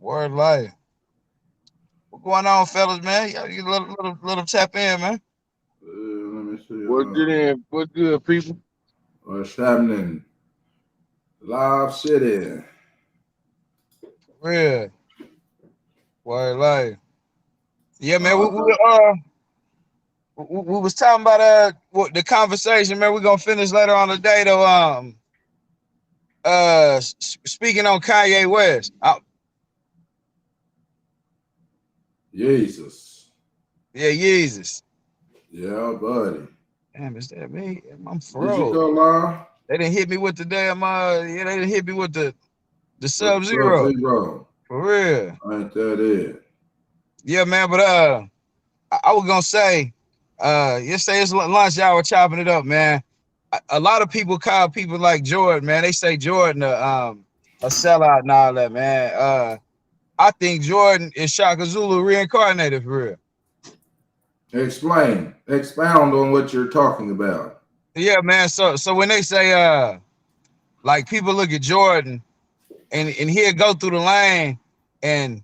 Word life. What going on, fellas, man? Y'all get a little tap in, man. Let me see. What's good in? What's good, people? What's happening? Live City. Real. Word life. Yeah, man. I thought, We was talking about what the conversation, man. We're gonna finish later on today, though. Speaking on Kanye West. Jesus. Yeah, Yeezus. Yeah, buddy. Damn, is that me? I'm Did you froze. go live They didn't hit me with the damn yeah, they didn't hit me with the with the Sub-Zero. Sub-Zero? For real. Ain't that it? Yeah, man, but I was gonna say, yesterday it's lunch, y'all were chopping it up, man. A lot of people call people like Jordan, man. They say Jordan a sellout and all that, man. I think Jordan is Shaka Zulu reincarnated for real. Explain. Expound on what you're talking about. Yeah, man. So when they say like people look at Jordan and he'll go through the lane and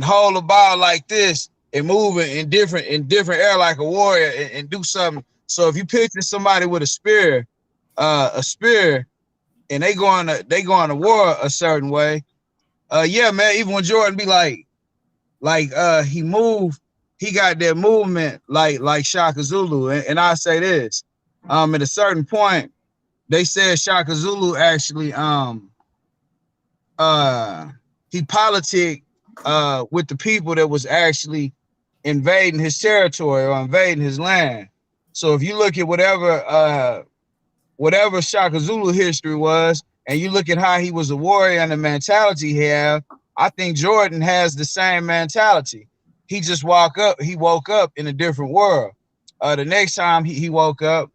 hold the ball like this and move it in different air like a warrior and do something. So if you picture somebody with a spear, and they going to war a certain way, yeah, man. Even when Jordan be he moved, he got that movement like Shaka Zulu, and I say this, at a certain point, they said Shaka Zulu actually he politic with the people that was actually invading his territory or invading his land. So if you look at whatever Shaka Zulu history was, and you look at how he was a warrior and the mentality he had, I think Jordan has the same mentality. He woke up in a different world. The next time he woke up,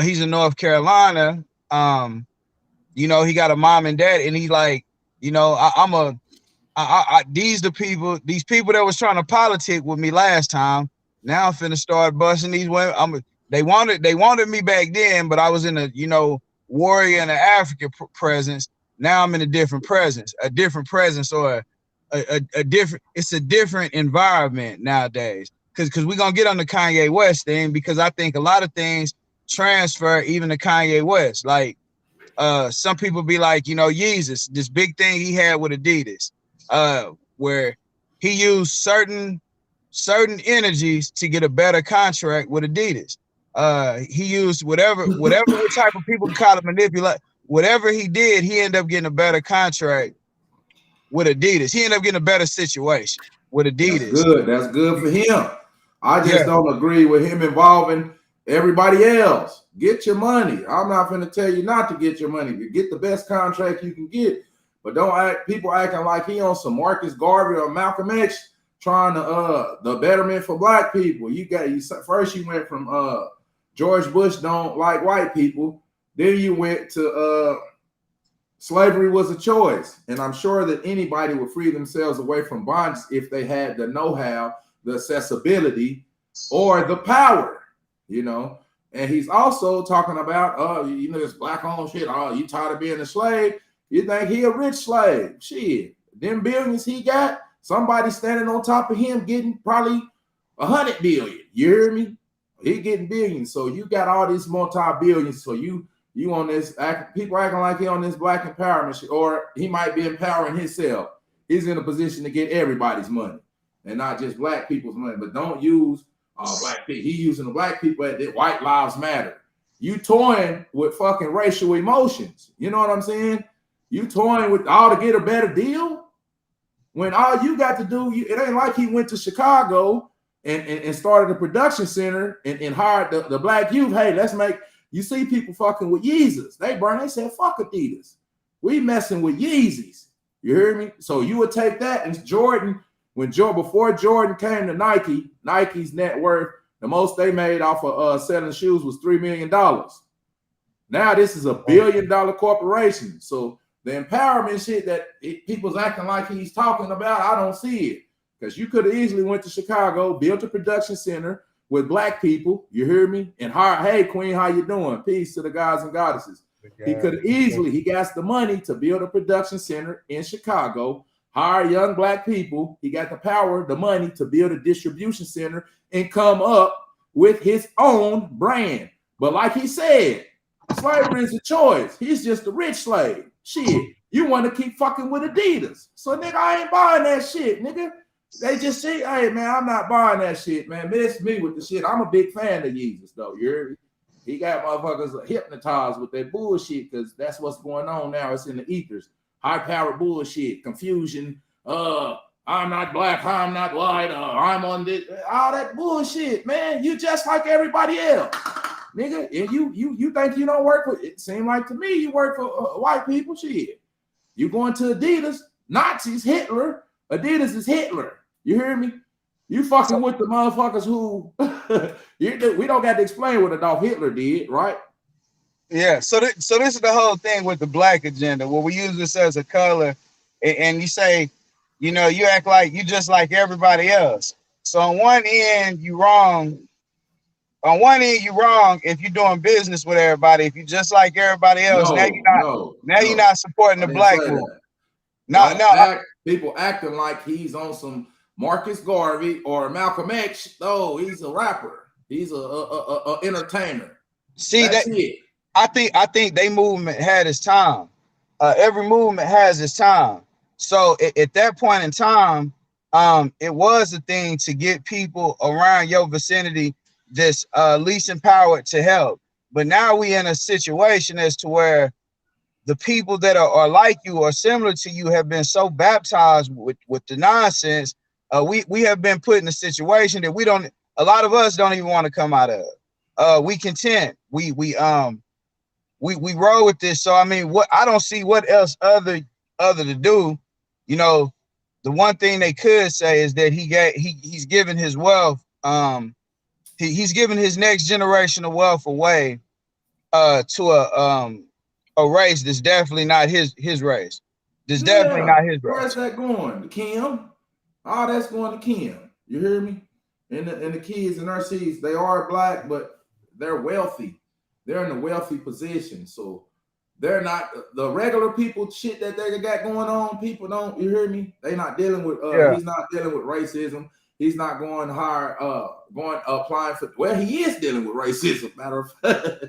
he's in North Carolina. He got a mom and dad, and he like, these people that was trying to politic with me last time. Now I'm finna start busting these women. They wanted me back then, but I was in a warrior and an African presence. Now I'm in a different presence, or a different. It's a different environment nowadays. Because we're gonna get on the Kanye West thing, because I think a lot of things transfer even to Kanye West. Like some people be like, Yeezus, this big thing he had with Adidas, where he used certain energies to get a better contract with Adidas. He used whatever type of people call it manipulate. Whatever he did, he ended up getting a better contract with Adidas. He ended up getting a better situation with That's Adidas. good. That's good for him. I Yeah, just don't agree with him involving everybody else. Get your money. I'm not going to tell you not to get your money. You get the best contract you can get, but don't act people acting like he on some Marcus Garvey or Malcolm X trying to the betterment for black people. First you went from George Bush don't like white people, then you went to slavery was a choice, and I'm sure that anybody would free themselves away from bondage if they had the know-how, the accessibility, or the power, And he's also talking about, this black-owned shit. Oh, you tired of being a slave? You think he a rich slave? Shit, them billions he got, somebody standing on top of him getting probably 100 billion. You hear me? He getting billions. So you got all these multi-billions. So you on this, people acting like he on this black empowerment shit, or he might be empowering himself. He's in a position to get everybody's money and not just black people's money. But don't use black people. He using the black people at white lives matter. You toying with fucking racial emotions. You know what I'm saying? You toying with all to get a better deal when all you got to do, it ain't like he went to Chicago and started a production center and hired the black youth. Hey, let's make. You see people fucking with Yeezys. They said, fuck Adidas. We messing with Yeezys. You hear me? So you would take that and Jordan, before Jordan came to Nike, Nike's net worth, the most they made off of selling shoes was $3 million. Now this is $1 billion corporation. So the empowerment shit that people's acting like he's talking about, I don't see it. Because you could have easily went to Chicago, built a production center with black people, you hear me? And hired, hey, Queen, how you doing? Peace to the gods and goddesses. He could have easily, he got the money to build a production center in Chicago, hire young black people. He got the power, the money to build a distribution center and come up with his own brand. But like he said, slavery is a choice. He's just a rich slave. Shit, you want to keep fucking with Adidas. So, nigga, I ain't buying that shit, nigga. They just say, hey, man, I'm not buying that shit, man. Miss me with the shit. I'm a big fan of Yeezus, though. He got motherfuckers hypnotized with that bullshit because that's what's going on now. It's in the ethers. High-powered bullshit, confusion. I'm not black, I'm not white, I'm on this. All that bullshit, man. You just like everybody else. Nigga, and you think you don't work for it? Seems like to me you work for white people. Shit. You going to Adidas, Nazis, Hitler. Adidas is Hitler. You hear me? You fucking with the motherfuckers who we don't got to explain what Adolf Hitler did, right? Yeah. So this is the whole thing with the black agenda. Where we use this as a color, and you say, you know, you act like you just like everybody else. So on one end, you wrong. On one end, you're wrong if you're doing business with everybody. If you just like everybody else, you're not supporting the black movement. No. People acting like he's on some Marcus Garvey or Malcolm X. No, he's a rapper. He's a entertainer. See, that's it. I think they movement had its time. Every movement has its time. So at that point in time, it was a thing to get people around your vicinity that's least empowered to help. But now we in a situation as to where the people that are like you or similar to you have been so baptized with the nonsense. We have been put in a situation that a lot of us don't even want to come out of. We content. We roll with this. So I mean, I don't see what else other to do. You know, the one thing they could say is that he's given his wealth. He's giving his next generation of wealth away to a race that's definitely not his race. That's definitely not his race. Where's that going? To Kim? All that's going to Kim. You hear me? And the kids and our seeds, they are black, but they're wealthy. They're in a wealthy position. So they're not the regular people shit that they got going on. People don't, you hear me? They not dealing with he's not dealing with racism. He's not going higher, applying for. Well, he is dealing with racism. Matter of fact,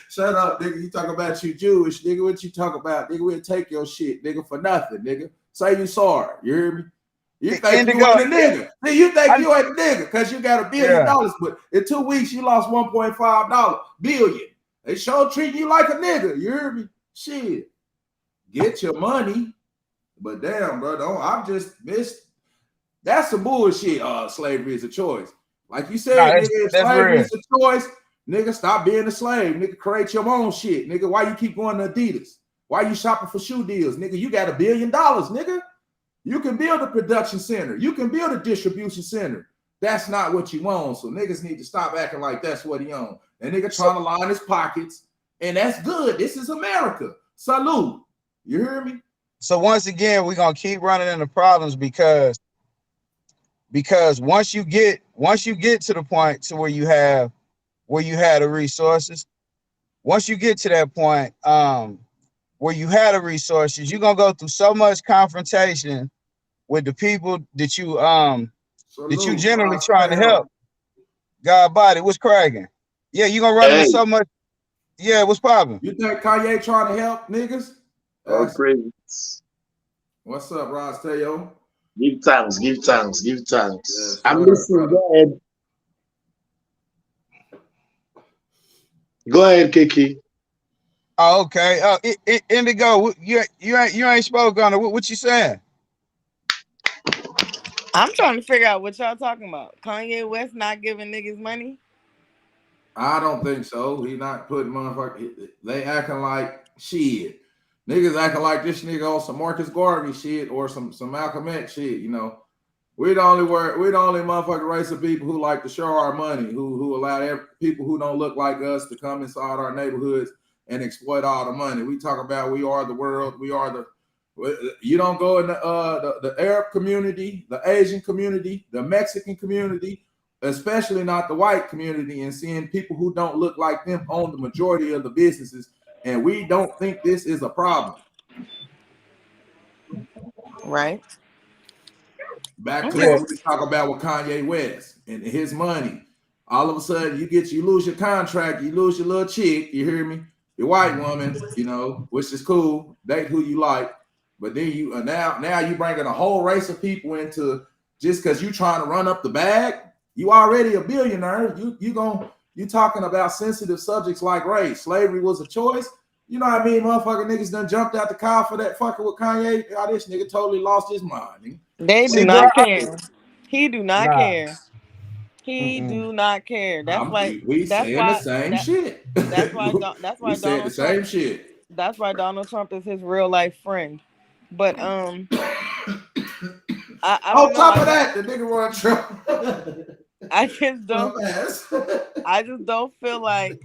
shut up, nigga. You talk about you Jewish, nigga. What you talk about, nigga? We'll take your shit, nigga, for nothing, nigga. Say you sorry. You hear me? You think you ain't a nigga? See, you think you ain't a nigga because you got $1 billion, but in 2 weeks you lost $1.5 billion. They sure treat you like a nigga. You hear me? Shit, get your money, but damn, bro, I'm just missed. That's some bullshit. Slavery is a choice. Like you said, nigga, if slavery is a choice, nigga, stop being a slave. Nigga, create your own shit. Nigga, why you keep going to Adidas? Why you shopping for shoe deals? Nigga, you got $1 billion, nigga. You can build a production center. You can build a distribution center. That's not what you own. So niggas need to stop acting like that's what he own. And nigga trying to line his pockets. And that's good. This is America. Salute. You hear me? So once again, we're going to keep running into problems because once you get to the point to where you have the resources, once you get to that point where you had the resources, you're gonna go through so much confrontation with the people that you generally trying to help. God body, what's cracking? Yeah, you're gonna run into so much. Yeah, what's popping? You think Kanye trying to help niggas? Crazy. What's up, Ross Tayo? Give thanks. Yes, I'm listening. Go ahead, Kiki. Oh, okay. Indigo, you ain't spoke on it. What you saying? I'm trying to figure out what y'all talking about. Kanye West not giving niggas money? I don't think so. He not putting motherfuckers. They acting like shit. Niggas acting like this nigga on some Marcus Garvey shit or some Malcolm X shit. You know, we the only motherfucking race of people who like to show our money, who allow people who don't look like us to come inside our neighborhoods and exploit all the money. We talk about we are the world. We are you don't go in the Arab community, the Asian community, the Mexican community, especially not the white community, and seeing people who don't look like them own the majority of the businesses. And we don't think this is a problem. Right. Back to Okay. what we talk about with Kanye West and his money. All of a sudden, you lose your contract, you lose your little chick. You hear me? Your white woman, you know, which is cool. Date who you like, but then you now you bringing a whole race of people into just because you trying to run up the bag. You already a billionaire. You talking about sensitive subjects like race. Slavery was a choice. You know what I mean? Motherfucking niggas done jumped out the car for that fucking with Kanye. Oh, this nigga totally lost his mind. Nigga. They do See, bro, not care. He do not nah. care. He Mm-mm. do not care. We That's saying the why same that shit. that's why we said the Donald Trump same shit. that's why Donald Trump is his real life friend. But I On don't know. top of that, the nigga run Trump. I just don't Trump ass. I just don't feel like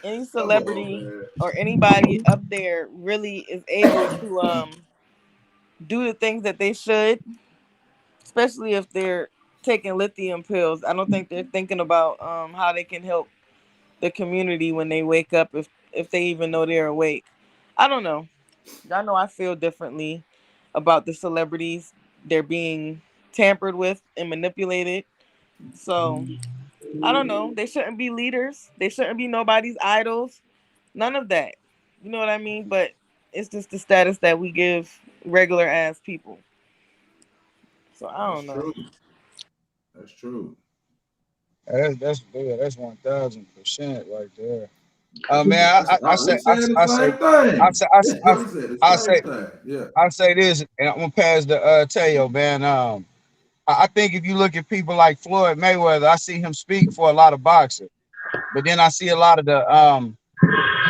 any Come celebrity on, man. or anybody up there really is able to do the things that they should, especially if they're taking lithium pills. I don't think they're thinking about how they can help the community when they wake up, if they even know they're awake. I don't know. I know I feel differently about the celebrities. They're being tampered with and manipulated. So I don't know. They shouldn't be leaders. They shouldn't be nobody's idols. None of that. You know what I mean? But it's just the status that we give regular ass people. So I That's don't know. true. That's true. That's 1000% right there. Man, I say We saying the same I thing. say We said the I same say thing. Yeah. I say this, and I'm gonna pass the Teo, man. I think if you look at people like Floyd Mayweather, I see him speak for a lot of boxers, but then I see a lot of the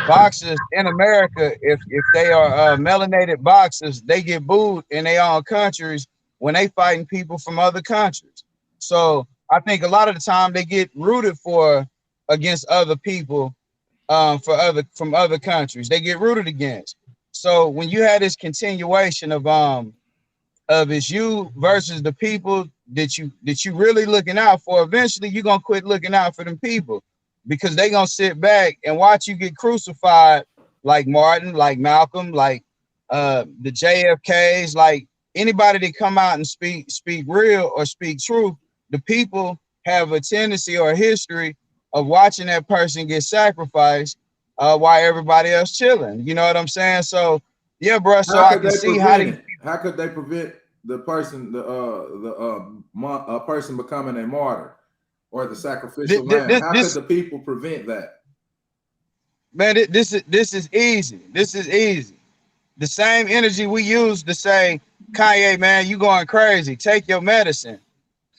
boxers in America, if they are melanated boxers, they get booed in their own countries when they fighting people from other countries. So I think a lot of the time they get rooted for against other people from other countries. They get rooted against. So when you had this continuation of it's you versus the people that you really looking out for, eventually you're gonna quit looking out for them people because they gonna sit back and watch you get crucified like Martin, like Malcolm, like the JFKs, like anybody that come out and speak real or speak truth. The people have a tendency or a history of watching that person get sacrificed while everybody else chilling. You know what I'm saying? So yeah, bro. So How I could can they see how prevent they. it? How could they prevent the person, person becoming a martyr or the sacrificial lamb? How could This the people prevent that? man, this is easy. This is easy. The same energy we use to say, Kanye, man, you going crazy. Take your medicine.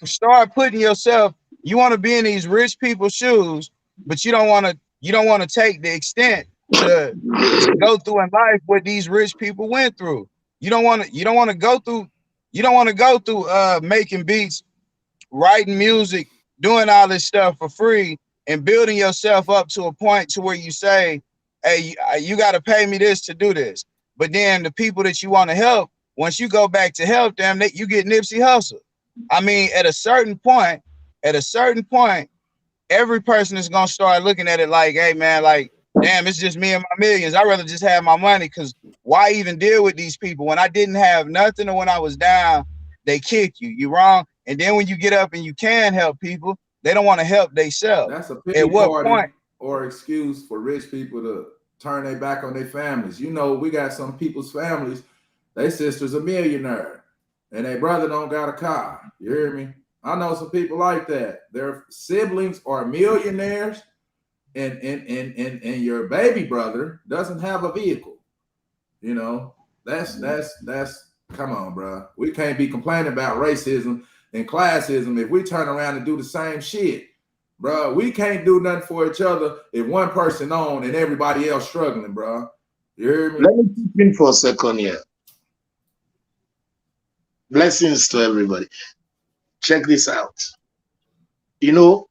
Start putting yourself. You want to be in these rich people's shoes, but you don't want to take the extent to go through in life what these rich people went through. You don't want to go through. You don't want to go through making beats, writing music, doing all this stuff for free, and building yourself up to a point to where you say, hey, you got to pay me this to do this. But then the people that you want to help, once you go back to help them, you get Nipsey Hussle. I mean, at a certain point, every person is gonna start looking at it like, hey man, like, damn, it's just me and my millions. I'd rather just have my money, because why even deal with these people? When I didn't have nothing or when I was down, they kick you. You wrong. And then when you get up and you can help people, they don't want to help themselves. That's a At pity what party point? or excuse for rich people to turn their back on their families. You know, we got some people's families, their sister's a millionaire and their brother don't got a car. You hear me? I know some people like that. Their siblings are millionaires, and your baby brother doesn't have a vehicle. You know, that's come on, bro. We can't be complaining about racism and classism if we turn around and do the same shit. Bro, we can't do nothing for each other if one person on and everybody else struggling, bro. You hear me? Let me keep in for a second here. Blessings to everybody. Check this out. You know,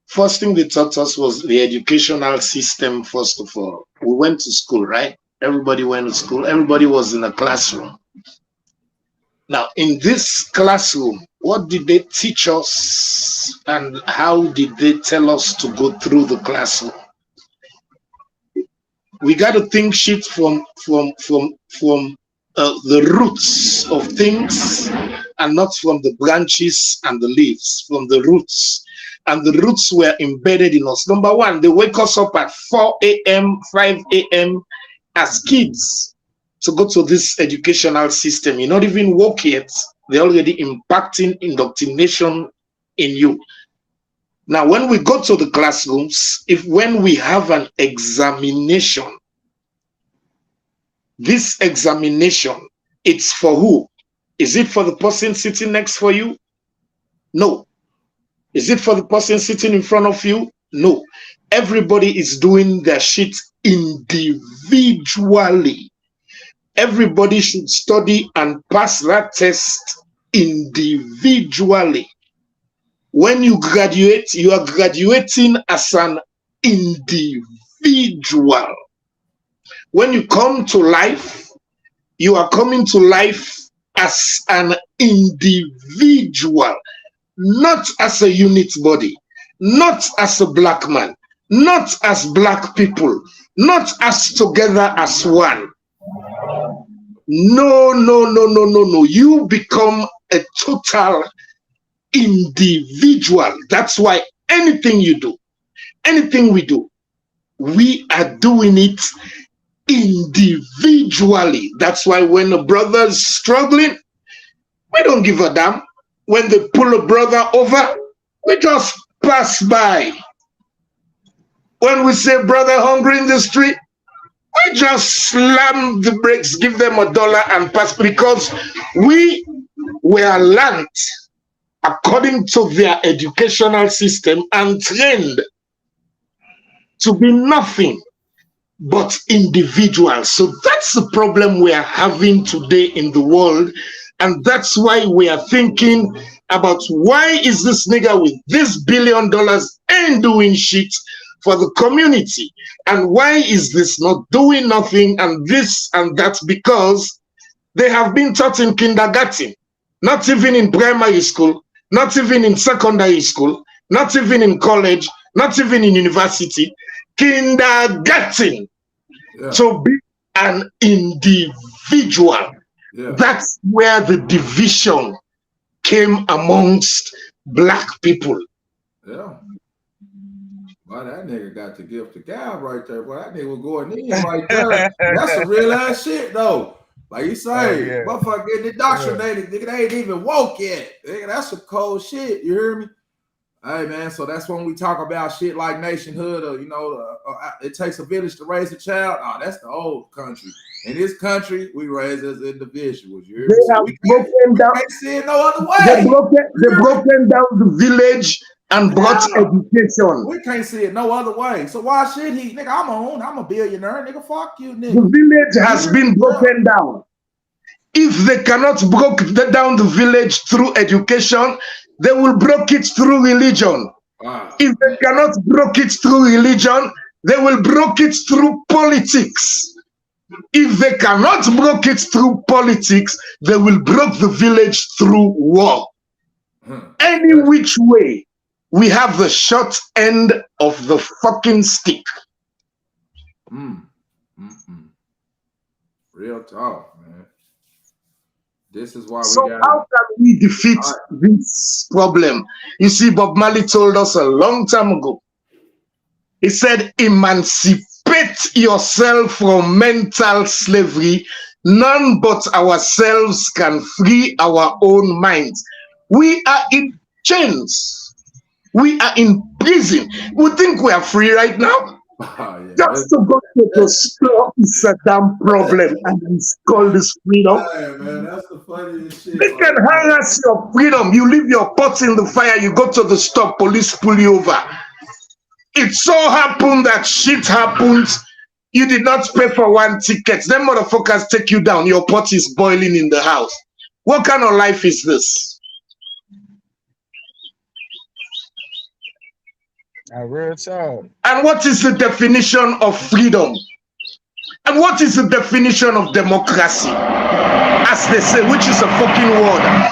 first thing they taught us was the educational system, first of all. We went to school, right? Everybody went to school. Everybody was in a classroom. Now, in this classroom, what did they teach us and how did they tell us to go through the classroom? We got to think shit from the roots of things and not from the branches and the leaves, from the roots. And the roots were embedded in us. Number one, they wake us up at 4 a.m., 5 a.m. as kids to go to this educational system. You're not even woke yet. They're already impacting indoctrination in you. Now, when we go to the classrooms, when we have an examination, this examination, it's for who? Is it for the person sitting next for you? No. Is it for the person sitting in front of you? No. Everybody is doing their shit individually. Everybody should study and pass that test individually. When you graduate, you are graduating as an individual. When you come to life, you are coming to life as an individual, not as a unit body, not as a black man, not as black people, not as together as one. No, no, no, no, no, no. You become a total individual. That's why anything you do, anything we do, we are doing it individually. That's why when a brother is struggling, we don't give a damn. When they pull a brother over, we just pass by. When we say brother hungry in the street, we just slam the brakes, give them $1 and pass, because we were learned according to their educational system and trained to be nothing but individuals. So that's the problem we are having today in the world. And that's why we are thinking about, why is this nigga with this $1 billion ain't doing shit for the community? And why is this not doing nothing and this and that? Because they have been taught in kindergarten, not even in primary school, not even in secondary school, not even in college, not even in university, kindergarten, to be an individual. Yeah. That's where the division came amongst black people. Yeah. Well, that nigga got the gift of gab right there. Boy, that nigga was going in right there. That's some real ass shit, though. Like you say, motherfucker getting indoctrinated. Nigga, they ain't even woke yet. Nigga, that's some cold shit. You hear me? Hey, man, so that's when we talk about shit like nationhood, or, you know, it takes a village to raise a child. Oh, that's the old country. In this country, we raise as individuals. You hear me? So we can't see it no other way. They broken down the village and brought education. We can't see it no other way. So why should he? Nigga, I'm a billionaire. Nigga, fuck you, nigga. The village has been broken down. If they cannot break down the village through education, they will break it through religion. Wow. If they cannot break it through religion, they will break it through politics. If they cannot break it through politics, they will break the village through war. Any which way, we have the short end of the fucking stick. Real talk, man. This is why so how can we defeat this problem? You see, Bob Marley told us a long time ago. He said, emancipate yourself from mental slavery. None but ourselves can free our own minds. We are in chains. We are in prison. We think we are free right now. Just to go to the store is a damn problem, and it's called this freedom. Hey, man, that's the funniest shit. They can harass your freedom. You leave your pots in the fire, you go to the store, police pull you over. It so happened that shit happens. You did not pay for one ticket. Them motherfuckers take you down. Your pot is boiling in the house. What kind of life is this? Real talk. And what is the definition of freedom? And what is the definition of democracy? As they say, which is a fucking word.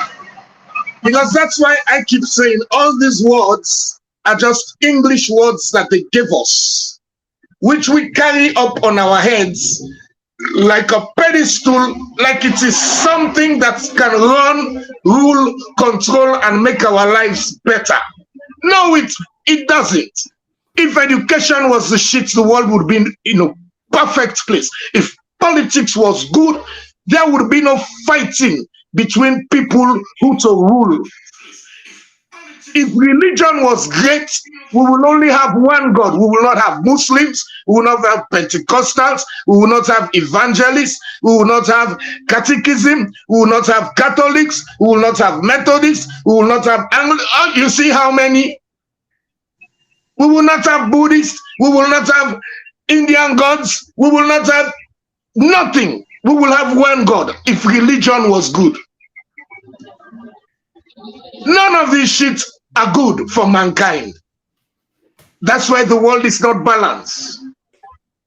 Because that's why I keep saying all these words are just English words that they give us, which we carry up on our heads like a pedestal, like it is something that can run, rule, control, and make our lives better. No, it doesn't. If education was the shit, the world would be in a perfect place. If politics was good, there would be no fighting between people who to rule. If religion was great, we will only have one God. We will not have Muslims. We will not have Pentecostals. We will not have evangelists. We will not have catechism. We will not have Catholics. We will not have Methodists. We will not have you see how many? We will not have Buddhists. We will not have Indian gods. We will not have nothing. We will have one God if religion was good. None of these shit are good for mankind. That's why the world is not balanced.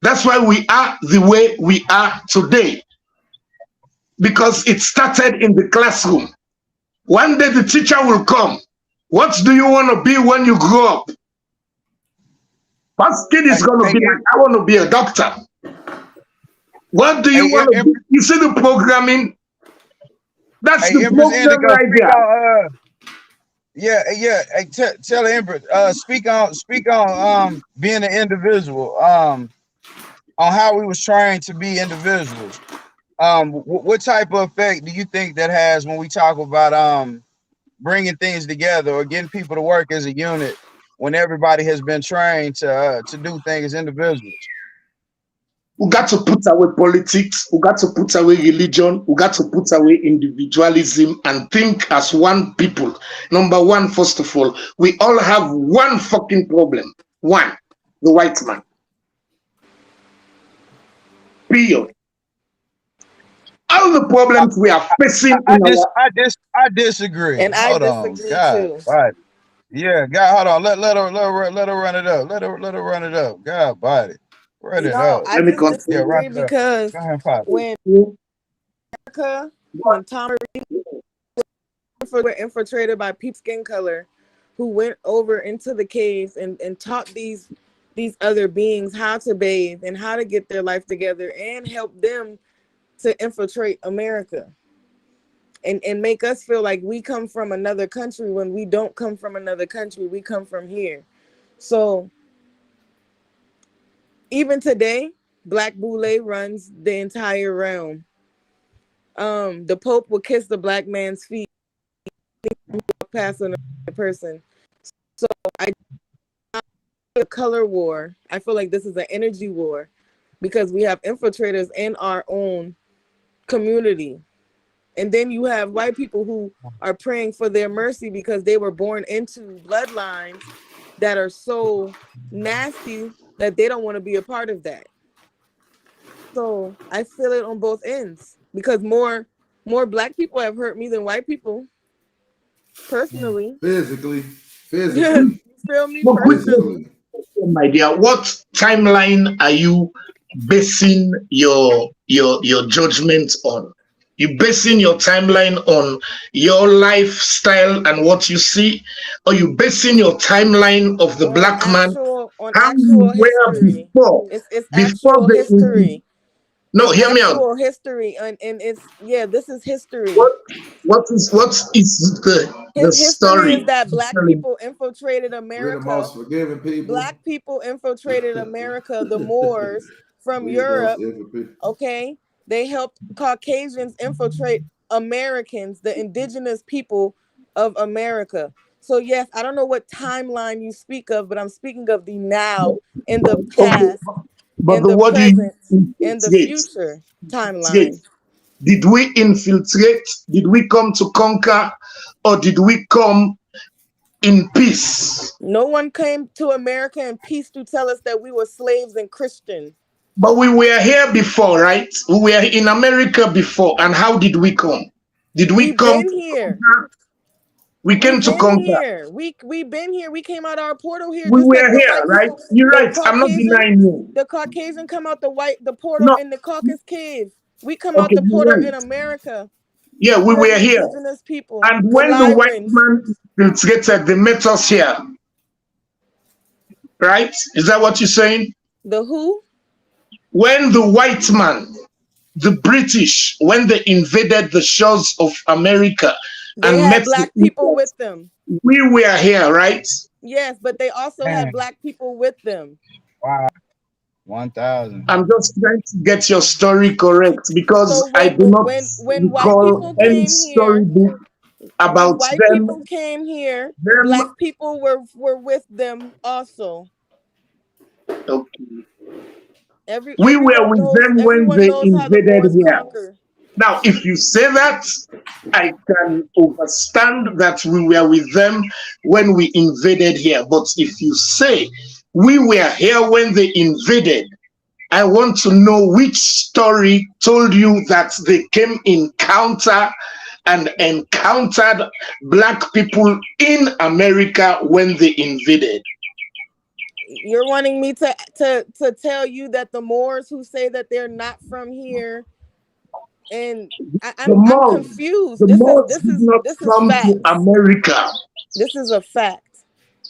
That's why we are the way we are today. Because it started in the classroom. One day the teacher will come. What do you want to be when you grow up? First kid is going to be like, I want to be a doctor. What do you want to be? You see the programming? That's the program right there. Hey, tell Empress, speak on being an individual, on how we was trained to be individuals. What type of effect do you think that has when we talk about bringing things together or getting people to work as a unit when everybody has been trained to do things as individuals? We got to put away politics. We got to put away religion. We got to put away individualism and think as one people. Number one, first of all, we all have one fucking problem. One, the white man. Period. All the problems we are facing. I disagree. And I disagree too. Right. Yeah, God, hold on. Let her run it up. Let her run it up. God, body. Run it up. I just disagree because when America, when Tom were infiltrated by people's skin color, who went over into the caves and taught these other beings how to bathe and how to get their life together and help them to infiltrate America and make us feel like we come from another country when we don't come from another country. We come from here. So even today, Black Boule runs the entire realm. The Pope will kiss the black man's feet, pass on a person. So I a color war. I feel like this is an energy war because we have infiltrators in our own community. And then you have white people who are praying for their mercy because they were born into bloodlines that are so nasty that they don't want to be a part of that. So I feel it on both ends because more black people have hurt me than white people. Personally. Physically. You feel me? Personally. My dear, what timeline are you basing your judgment on? You basing your timeline on your lifestyle and what you see, or you basing your timeline of the black man on actual history? It's actual history. No, hear me out. Actual history, and it's this is history. What is the story? Is that black people infiltrated America. We're the most forgiving people. Black people infiltrated America. The Moors from Europe. Okay. They helped Caucasians infiltrate Americans, the indigenous people of America. So yes, I don't know what timeline you speak of, but I'm speaking of the now, in the past, in the present, in the future timeline. Did we infiltrate? Did we come to conquer? Or did we come in peace? No one came to America in peace to tell us that we were slaves and Christians. But we were here before, right? We were in America before. And how did we come? Did we come here? We came to conquer. We've been here. We came out our portal here. We were here, right? You're right. I'm not denying you. The Caucasian come out the portal in the Caucasus Cave. We come out the portal in America. Yeah, we were here. People, and when the white man infiltrated, they met us here. Right? Is that what you're saying? The who? When the white man the British, when they invaded the shores of America They and had met black the people Incas, with them. we were here, right? Yes, but they also had black people with them. Wow. 1,000. I'm just trying to get your story correct because So I when do not when white recall people any came here, storybook when about white them. people came here, Them, black people were with them also. okay. We were with them when everyone they knows how the invaded Moors here. conquer. Now, if you say that, I can understand that we were with them when we invaded here. But if you say we were here when they invaded, I want to know which story told you that they came and encountered black people in America when they invaded. You're wanting me to tell you that the Moors who say that they're not from here, and I'm confused. The Moors did not this is come to facts. America. This is a fact.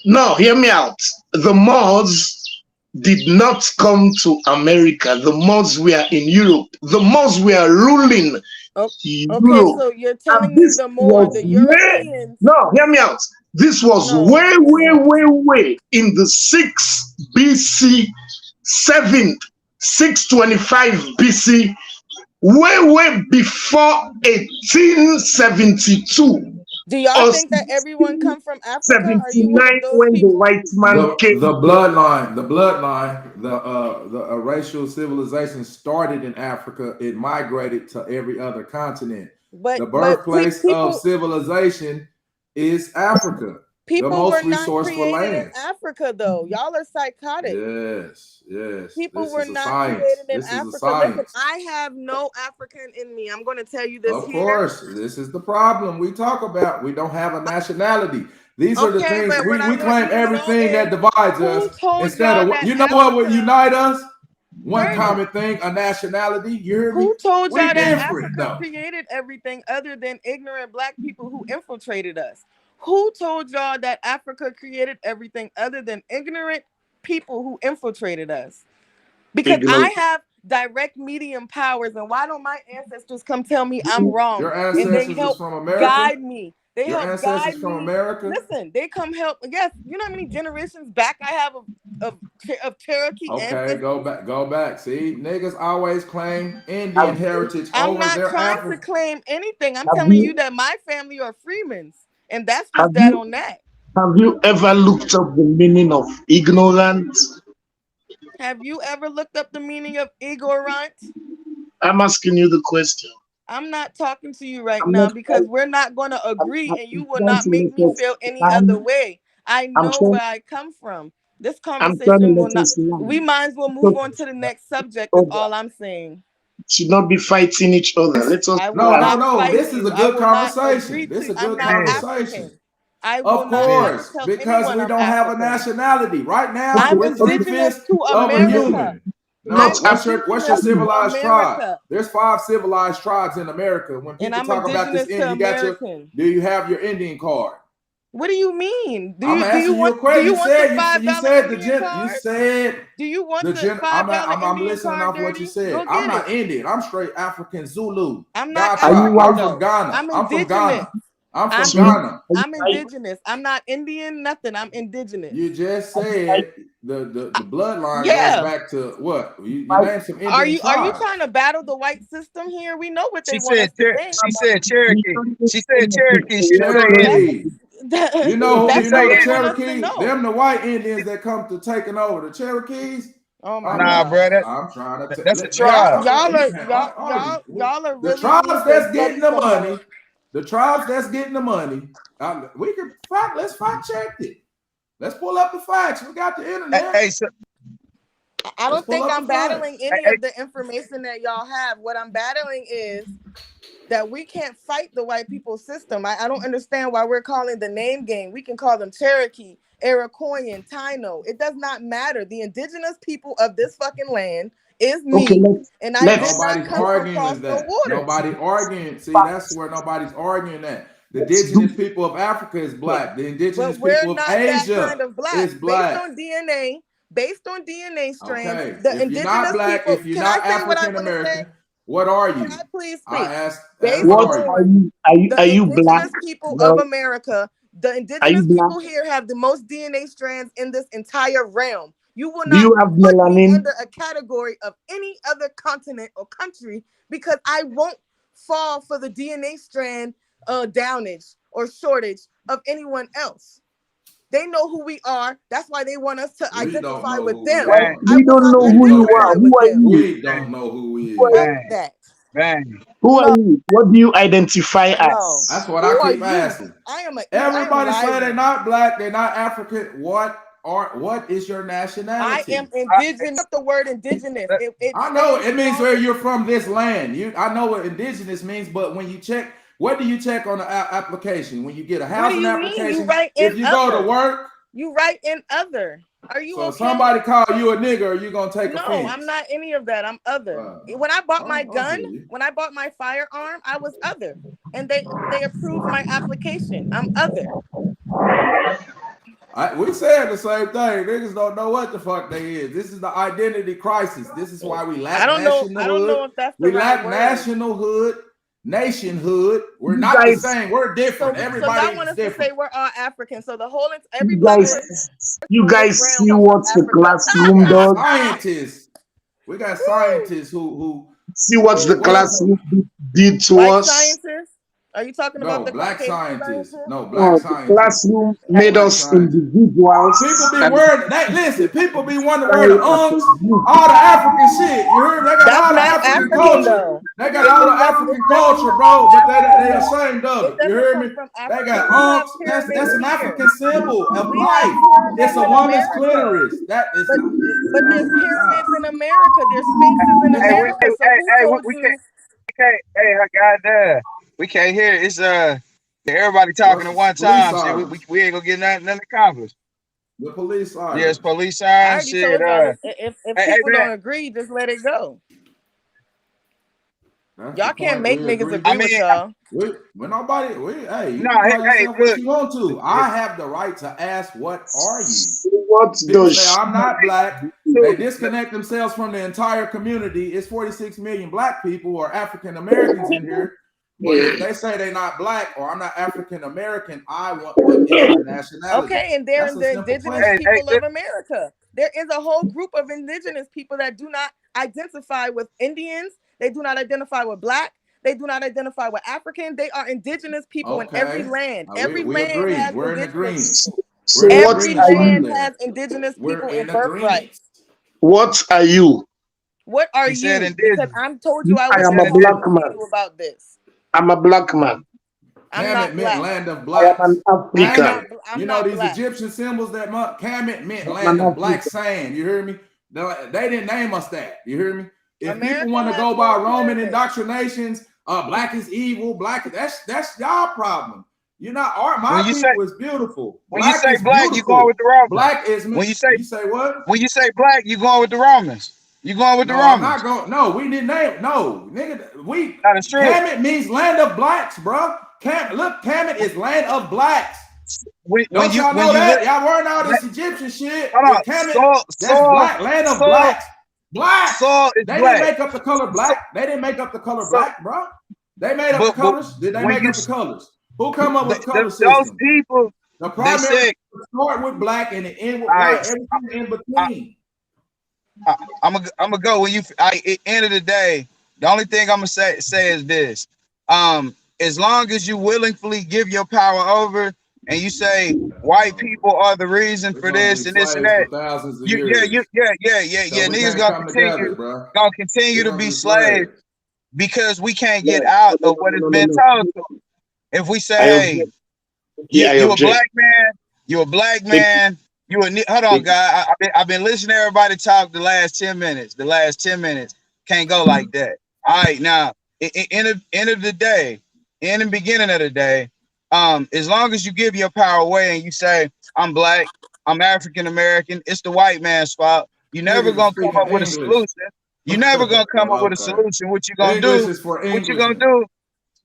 No, hear me out. The Moors did not come to America. The Moors were in Europe. The Moors were ruling Okay, Europe. so you're And telling me this the Moors, was the way, Europeans. no, hear me out. This was No, way in the 6 BC, 7th, 625 BC, way before 1872. Do y'all think that everyone come from Africa? Are you one of 79 those when the people? white man came. The bloodline, the racial civilization started in Africa. It migrated to every other continent. The birthplace of civilization is Africa. People the most were not resourceful created land. in Africa, though. Y'all are psychotic. Yes. People This were is a not science. created in This is a Africa. science. Listen, I have no African in me. I'm going to tell you this Of here. course, this is the problem we talk about. We don't have a nationality. These are the things but what I we want claim you to know everything that is, divides who us told instead y'all of that you know what would Africa- unite us? One Brandon, common thing, a nationality. You hear me? Who told We y'all that different, Africa though. created everything other than ignorant black people who infiltrated us? Who told y'all that Africa created everything other than ignorant people who infiltrated us? Because I have direct medium powers, and why don't my ancestors come tell me I'm wrong? Your And ancestors they help is from America. guide me. They Your help ancestors guide from me. America. Listen, they come help. Yes, you know how many generations back I have of Cherokee ancestors? Go back. See, niggas always claim Indian heritage I'm over not their trying to African. claim anything. I'm telling you that my family are Freemans, and that's just that on that. Have you ever looked up the meaning of ignorance? Have you ever looked up the meaning of ignorant? I'm asking you the question. I'm not talking to you right now because we're not going to agree, and you will not make me feel any other way. I know where I come from. This conversation will not. We might as well move on to the next subject. Is all I'm saying. Should not be fighting each other. Let us. No. This is a good conversation. This is a good conversation. Of course, because we don't have a nationality right now. We're indigenous to of a human. No, what's your civilized tribe? There's 5 civilized tribes in America. When people talk about this, do you have your Indian card? What do you mean? Do I'm asking you a question. You said Do you want the $5 I'm listening off what you said. I'm not Indian. I'm straight African Zulu. I'm not. I'm from Ghana. I'm from Ghana. I'm indigenous. I'm not Indian. Nothing. I'm indigenous. You just said the bloodline goes back to what? You named some Indian Are you tribes. trying to battle the white system here? We know what they want us to think. She said Cherokee. She said Cherokee. She Cherokee. You know the Cherokees? Know. Them the white Indians that come to taking over. The Cherokees. Oh my God, bro. I'm trying to. That's a tribe. Y'all are really the tribes that's getting the money. The tribes that's getting the money. We can fact. Let's fact check it. Let's pull up the facts. We got the internet. Hey, so, I don't think I'm battling any of the information that y'all have. What I'm battling is that we can't fight the white people system. I don't understand why we're calling the name game. We can call them Cherokee, Iroquoian, Taino. It does not matter. The indigenous people of this fucking land is me, and I did not come across the water. Nobody arguing. See, that's where nobody's arguing that. The indigenous people of Africa is black. The indigenous people of Asia is black. Based on DNA strands, okay. the if indigenous you're not black, people. if you're not African American, What are you? Can I please I speak? asked, Based what What are are you? you? the Are you black? indigenous people of No. America, the Are you indigenous black? people here have the most DNA strands in this entire realm. You will Do not you have put me melanin? under a category of any other continent or country because I won't fall for the DNA strand downage or shortage of anyone else. They know who we are. That's why they want us to We don't identify know with who we them. Bang, are. I We will don't not know We who you know are. identify that. Who with are them. you? We don't know who we Who are is. Know bang, that. bang. Who are No, you? What do you identify no. as? That's what Who I are keep you? asking. I am Everybody say they're Lyra. not black, they're not African. What is your I nationality? am indigenous. The word indigenous. It I know stands it means strong. where you're from, this land. I know what indigenous means, but when you check, what do you check on the application? When you get a What do housing you mean? You application, write in if you go to other. work, You write in other. Are you so okay? somebody call you a nigger, are you gonna take No, offense? I'm not any of that. I'm other. When I bought my I gun, feel you. when I bought my firearm, I was other, and they approved my application. I'm other. We said the same thing. Niggas don't know what the fuck they is. This is the identity crisis. This is why we I lack don't know. I don't know nationalhood. if that's the We right lack word. nationalhood, nationhood. We're You not the guys, same. We're So, different. so Everybody y'all want is us to different. say we're all African. So the whole you every black person guys, you on this guys realm see comes from what the Africa. We classroom got does. scientists. We got scientists who See what the what? classroom did to White us. scientists? Are you talking about No, the black Caucasian scientists. scientists? No, black The scientists. classroom made Black us scientists. individuals. People be And worried. Listen, people be wondering where sorry the after you. all the African shit. You heard me? They got That's all the not African African culture. though. They got all the African culture, bro. But they ashamed of It it. You doesn't heard come me? from They Africa. got We have That's pyramids an here. African symbol of We have life. pyramids It's a in woman's America. clitoris. That is But not. but there's pyramids in America. There's sphinxes in Hey, America. So who told we you? can't. Hey, goddamn, we can't hear it. It's everybody talking at What's one police time. Shit, sirens? we ain't gonna get nothing accomplished. The police Yes, sirens. police I signs. already Shit. told y'all if Hey, people man. don't agree, just let it go. That's Y'all the can't point. make We niggas agree. agree with y'all. We're nobody. Hey, you No, can call hey, yourself look. what you want to. I have the right to ask, what are you? See what People the say I'm not black. Look, They disconnect themselves from the entire community. It's 46 million black people or African Americans in here. But if they say they're not black or I'm not African American, I want, what is your nationality? Okay, and they're That's a the simple indigenous question. people of America. There is a whole group of indigenous people that do not identify with Indians. They do not identify with black. They do not identify with African. They are indigenous people in every Okay. land. Every We land agree. has We're in indigenous agreement. people. so We're in what Every agreement are right land you? has there. indigenous We're people in in agreement. birthright. What are you? What are he said you? Because indigenous. I'm told you I I was am here a Indigenous. black talking to man. you about this. I'm a black man. I'm Kemet not meant black. land of I am blacks. an African. I'm You know not these black. Egyptian symbols that Kemet meant I'm land an of black African. sand. You hear me? They didn't name us that. You hear me? If people America want to has go by more Roman pyramids. indoctrinations, black is evil, that's y'all problem. You know, my When you say people is beautiful. when you Black say is black, you going with beautiful. the Romans. Black is When you say what? black, you going with the Romans. You going with the No, I'm Romans. not going. No, we didn't name. No, nigga, That is true. Kemet means land of blacks, bro. Kemet is land of blacks. When Don't you y'all know look, that? Y'all wearing all this Egyptian shit hold with on, Kemet. That's black, land of blacks. Blacks. Saul is They didn't black. make up the color black. They didn't make up the color black, bro. They made up the But colors. Did they when make you up the colors? Who come up with the color those system? people, The they primary said, start with black and it end with all white. right, Everything in between. I'm gonna go when you. At the end of the day, the only thing I'm gonna say is this: as long as you willingly give your power over, and you say white people are the reason We're for gonna this be and this and slaves that, for thousands of yeah, years. So we niggas can't come together, bro. gonna continue We're to gonna be be slaves slaves. because we can't Yeah. get out No, of what has no, no, been no, told to no. us. If we say, I hey, object. Yeah, I you a object. black man, you a black Take, man, hold on, take. guy. I've been listening to everybody talk the last 10 minutes. The last 10 minutes can't go like that. All right, now, in the end of the day, in the beginning of the day, as long as you give your power away and you say, I'm black, I'm African American, it's the white man's fault. You never Niggas is gonna come speaking up with a English. solution. You never gonna come up with a Okay. solution. What you gonna English do? is for What you gonna Englishmen. do?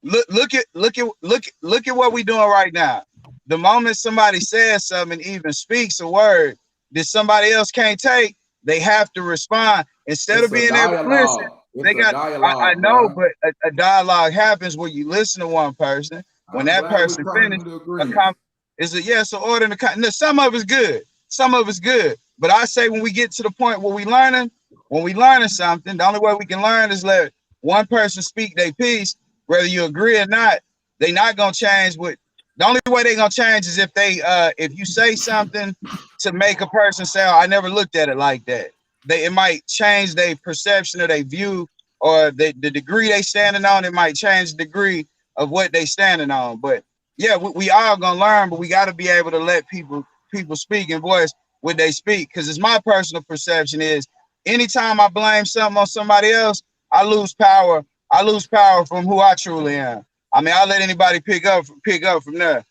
Look at what we're doing right now. The moment somebody says something, even speaks a word that somebody else can't take, they have to respond. Instead It's of a being able to listen, dialogue. It's they a got. I dialogue, know, bro. but a dialogue happens when you listen to one person. When I'm that glad we're person coming finished, to a agreement. com is a yes or order in the no, some of it's good, some of it's good. But I say when we get to the point where when we learning something, the only way we can learn is let one person speak their piece, whether you agree or not. They not gonna change what. The only way they gonna change is if you say something to make a person say, oh, I never looked at it like that. It might change their perception or their view or the degree they standing on. It might change the degree of what they standing on. But yeah, we all gonna learn, but we got to be able to let people speak and voice what they speak. Because it's my personal perception is anytime I blame something on somebody else, I lose power. I lose power from who I truly am. I mean, I'll let anybody pick up from there.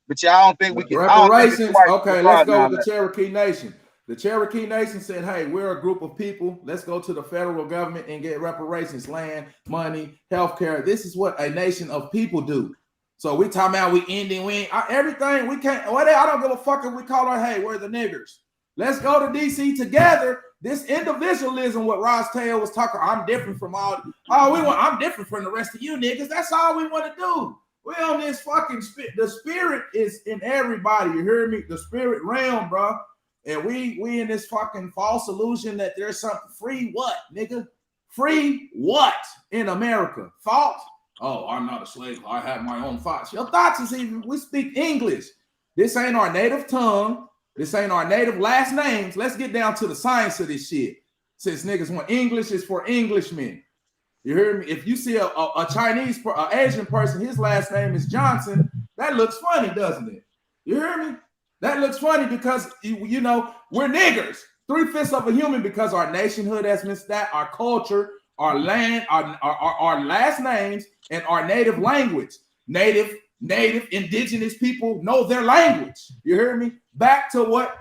But yeah, I don't think we can. I don't think it's Reparations. quite Okay, let's far go now. with the Cherokee Nation. The Cherokee Nation said, hey, we're a group of people. Let's go to the federal government and get reparations, land, money, healthcare. This is what a nation of people do. So we talking about we Indian, everything. We can't, I don't give a fuck if we call her, hey, we're the niggers. Let's go to DC together. This individualism, what Ross Taylor was talking, I'm different from I'm different from the rest of you niggas. That's all we want to do. We on this fucking the spirit is in everybody. You hear me? The spirit realm, bro. And we in this fucking false illusion that there's something free. What, nigga? Free what in America? Thought? Oh, I'm not a slave. I have my own thoughts. Your thoughts is even. We speak English. This ain't our native tongue. This ain't our native last names. Let's get down to the science of this shit. Since niggas want English is for Englishmen. You hear me? If you see a Chinese, Asian person, his last name is Johnson, that looks funny, doesn't it? You hear me? That looks funny because, you know, we're niggers. 3/5 of a human because our nationhood has missed that, our culture, our land, our last names, and our native language. Native, indigenous people know their language. You hear me? Back to what?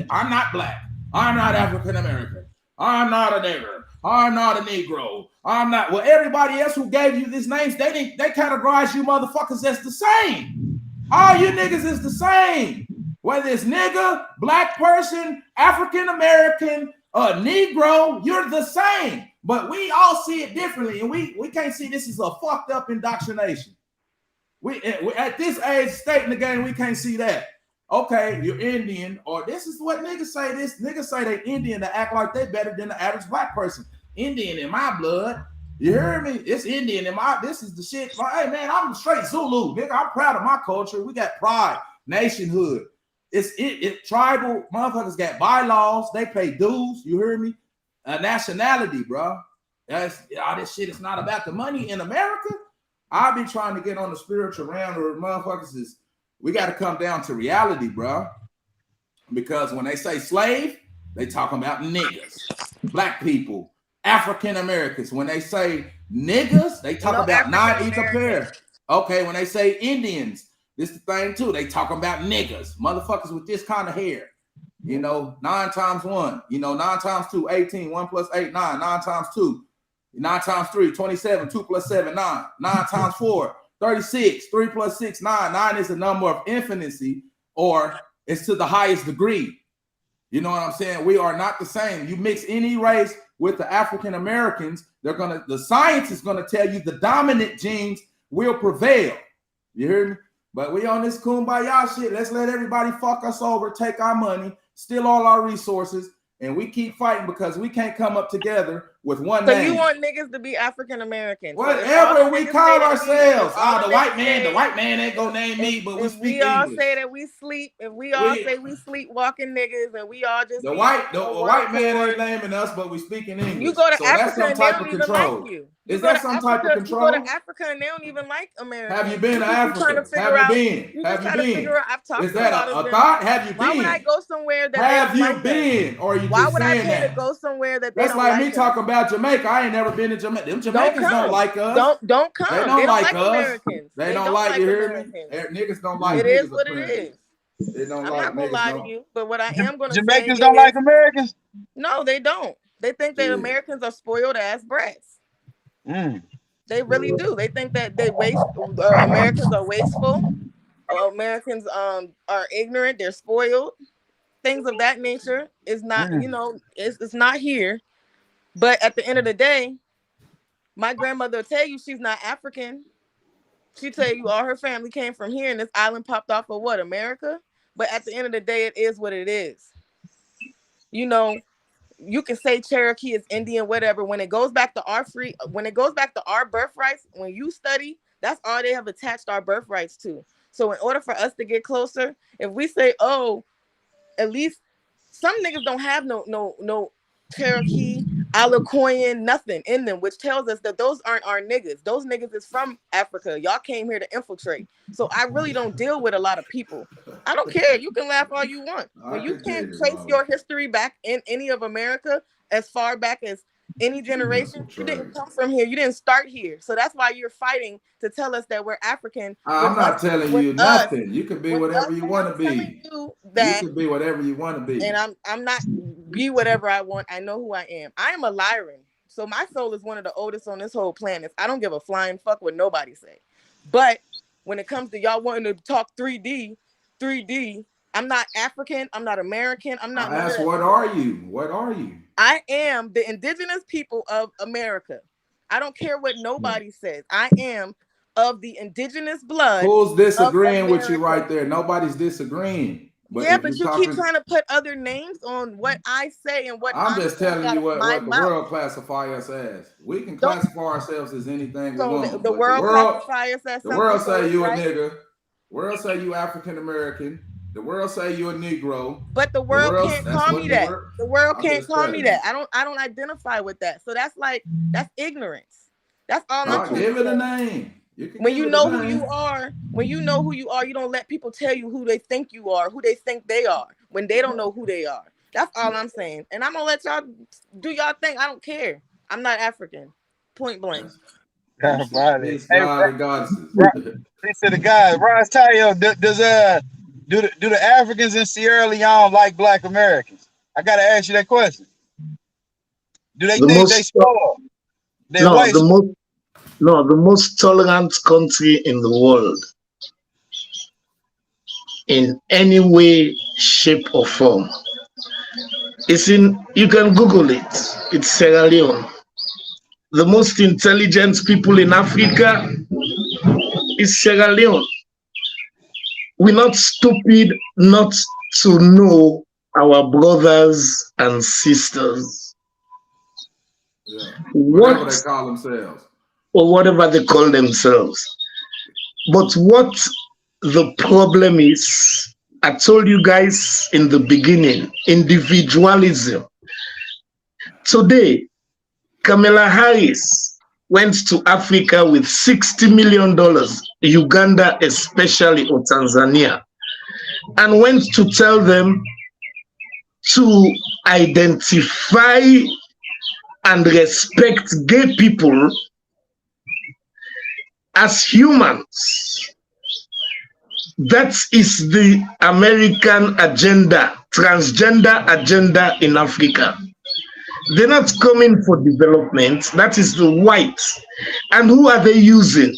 I'm not black. I'm not African American. I'm not a nigger. I'm not a Negro. I'm not. Well, everybody else who gave you these names, they categorize you motherfuckers as the same. All you niggas is the same. Whether it's nigger, black person, African American, Negro, you're the same. But we all see it differently, and we can't see this is a fucked up indoctrination. We at this age, state in the game, we can't see that. Okay, you're Indian, or this is what niggas say. This niggas say they Indian to act like they better than the average black person. Indian in my blood. You hear me? It's Indian in my. This is the shit. Like, hey man, I'm straight Zulu, nigga. I'm proud of my culture. We got pride, nationhood. It's tribal motherfuckers got bylaws. They pay dues. You hear me? Nationality, bro. That's all this shit. It's not about the money in America. I'll be trying to get on the spiritual realm where motherfuckers is. We got to come down to reality, bro. Because when they say slave, they talking about niggas, black people, African Americans. When they say niggas, they talk about not each a pair. Okay, when they say Indians, this the thing too. They talking about niggas, motherfuckers with this kind of hair. You know, 9 times 1. You know, 9 times 2, 18. 1 plus 8, 9. 9 times 2, 9 times 3, 27. 2 plus 7, 9. 9 times 4. 36, 3 plus 6, 9. 9 is a number of infinity, or it's to the highest degree. You know what I'm saying? We are not the same. You mix any race with the African Americans, the science is gonna tell you the dominant genes will prevail. You hear me? But we on this kumbaya shit. Let's let everybody fuck us over, take our money, steal all our resources, and we keep fighting because we can't come up together with one name. So you want niggas to be African American? Whatever we call ourselves. The white man ain't gonna name me, but we speak English. We all say that we sleep. If we all say we sleepwalking niggas, and we all just the white man ain't naming us, but we speak in English. You go to so Africa that's some and type they of don't control. even like you. Is that some type of control? You go to Africa and they don't even like America. Have you been to Africa? Have you been? I've talked Is that to a thought? Have you been? Why would I go somewhere that have you been? Or are you why just would saying I pay that? to go somewhere that they that's don't like like me talking about Jamaica. I ain't never been to Jamaica. Them Jamaicans don't like us. Don't come. They don't like us. Americans. They don't like you. Hear me? Niggas don't like. It is what it is. They don't I'm like not gonna lie to you, but what I am gonna say, Jamaicans don't like Americans. No, they don't. They think that Americans are spoiled ass brats. They really do. They think that they waste. Americans are wasteful. Americans are ignorant. They're spoiled. Things of that nature is not. You know, it's not here. But at the end of the day, My grandmother will tell you she's not African. She tell you all her family came from here and this island popped off of what, America? But at the end of the day, it is what it is. You know, you can say Cherokee is Indian, whatever. When it goes back to our birthrights, when you study, that's all they have attached our birthrights to. So in order for us to get closer, if we say, oh, at least some niggas don't have no Cherokee, Alakoyan, nothing in them, which tells us that those aren't our niggas. Those niggas is from Africa. Y'all came here to infiltrate. So I really don't deal with a lot of people. I don't care. You can laugh all you want. When you can't trace your history back in any of America as far back as any generation, you didn't come from here. You didn't start here. So that's why you're fighting to tell us that we're African. I'm not telling you nothing. You can be whatever you want to be. You can be whatever you want to be. And I'm not be whatever I want. I know who I am. I am a Lyran. So my soul is one of the oldest on this whole planet. I don't give a flying fuck what nobody say. But when it comes to y'all wanting to talk 3D, I'm not African. I'm not American. I'm not. What are you? What are you? I am the indigenous people of America. I don't care what nobody says. I am of the indigenous blood. Who's disagreeing with you right there? Nobody's disagreeing. But but you keep trying to put other names on what I say and what I'm just telling you what the world classify us as. We can classify ourselves as anything we want. The world classify us as the world say you a nigga. The world say you African American. The world say you a Negro. But the world can't call me that. The world can't call me that. I don't identify with that. So that's ignorance. That's all I'm saying. Give it a name. When you know who you are, you don't let people tell you who they think you are, who they think they are, when they don't know who they are. That's all I'm saying. And I'm gonna let y'all do y'all thing. I don't care. I'm not African. Point blank. Hey, he said the guy, Ron Tayo, do the Africans in Sierra Leone like Black Americans? I gotta ask you that question. Do they think they spoil? The most tolerant country in the world, in any way, shape, or form, you can Google it. It's Sierra Leone. The most intelligent people in Africa is Sierra Leone. We're not stupid not to know our brothers and sisters. Yeah. Whatever they call themselves. Or whatever they call themselves. But what the problem is, I told you guys in the beginning, individualism. Today, Kamala Harris went to Africa with $60 million, Uganda especially, or Tanzania, and went to tell them to identify and respect gay people as humans. That is the American agenda, transgender agenda in Africa. They're not coming for development. That is the whites. And who are they using?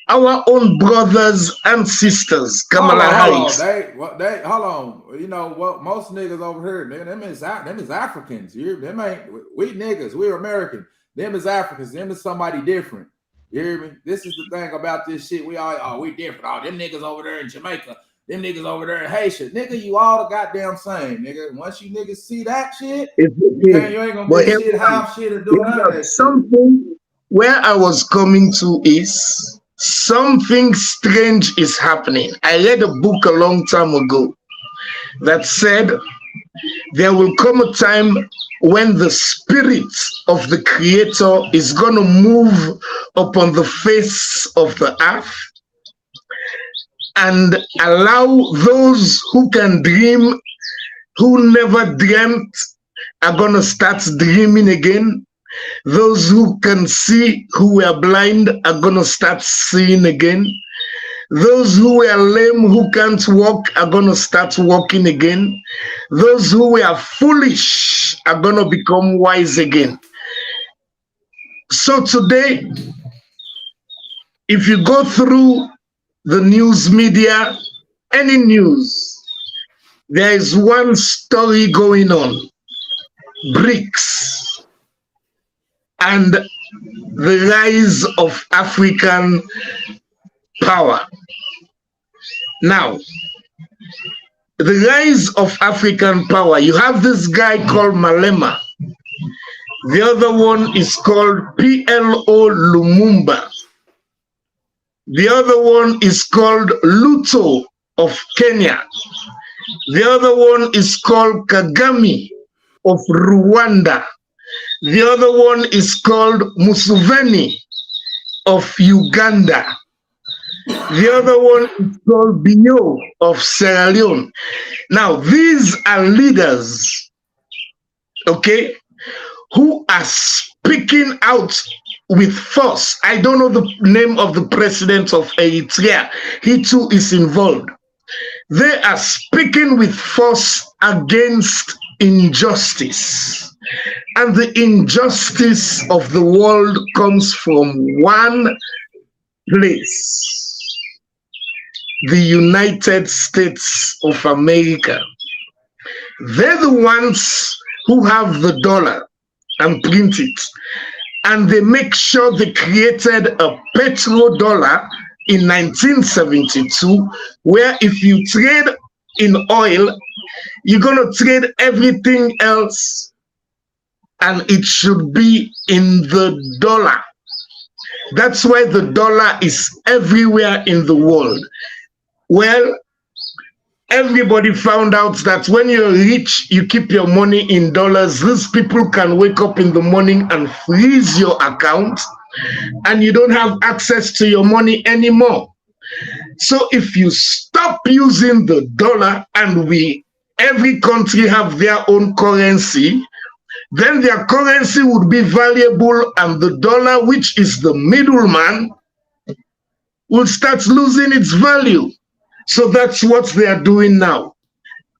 Our own brothers and sisters, Kamala Harris. Hold on. You know what? Most niggas over here, them is Africans. Them ain't we niggas. We're American. Them is Africans. Them is somebody different. You hear me? This is the thing about this shit. We different. Oh, them niggas over there in Jamaica. Them niggas over there in Haitian. Nigga, you all the goddamn same, nigga. Once you niggas see that shit, you ain't gonna get shit, half shit, or do none of that. Something where I was coming to is something strange is happening. I read a book a long time ago that said there will come a time when the spirit of the creator is going to move upon the face of the earth and allow those who can dream, who never dreamt, are going to start dreaming again. Those who can see, who were blind, are going to start seeing again. Those who were lame, who can't walk, are going to start walking again. Those who were foolish are going to become wise again. So today, if you go through the news media, any news, there is one story going on, BRICS. And the rise of African power. Now, the rise of African power, you have this guy called Malema. The other one is called PLO Lumumba. The other one is called Ruto of Kenya. The other one is called Kagame of Rwanda. The other one is called Museveni of Uganda. The other one is called Bio of Sierra Leone. Now, these are leaders, okay, who are speaking out with force. I don't know the name of the president of Eritrea. He too is involved. They are speaking with force against injustice. And the injustice of the world comes from one place: the United States of America. They're the ones who have the dollar and print it. And they make sure they created a petrodollar in 1972, where if you trade in oil, you're going to trade everything else, and it should be in the dollar. That's why the dollar is everywhere in the world. Well, everybody found out that when you're rich, you keep your money in dollars. These people can wake up in the morning and freeze your account, and you don't have access to your money anymore. So if you stop using the dollar, and every country have their own currency, then their currency would be valuable, and the dollar, which is the middleman, will start losing its value. So that's what they are doing now.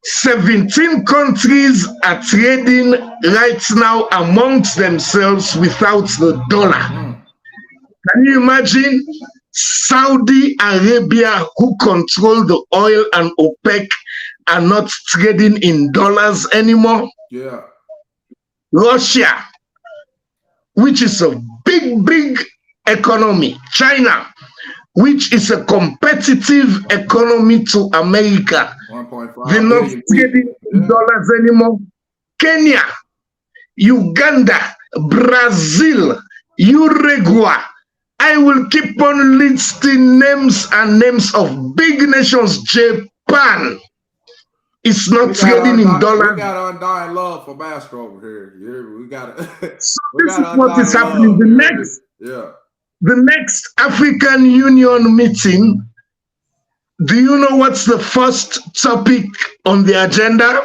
17 countries are trading right now amongst themselves without the dollar. Can you imagine? Saudi Arabia, who control the oil, and OPEC are not trading in dollars anymore. Yeah. Russia, which is a big economy. China, which is a competitive economy to America. 1.5 They're not billion trading in people. dollars anymore. Kenya, Uganda, Brazil, Uruguay. I will keep on listing names and names of big nations. Japan is not trading in dollars. We got undying love for Mastro over here. Yeah, we got it. So this is what is happening. The next African Union meeting, do you know what's the first topic on the agenda?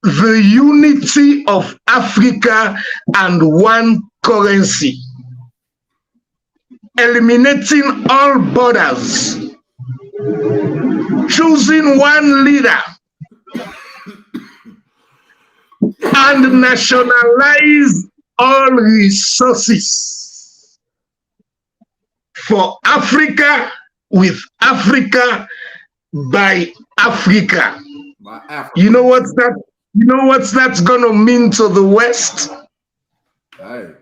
The unity of Africa and one currency. Eliminating all borders. Choosing one leader. And nationalize all resources for Africa, with Africa, by Africa. You know what's that? You know what's that's gonna mean to the West? Hey,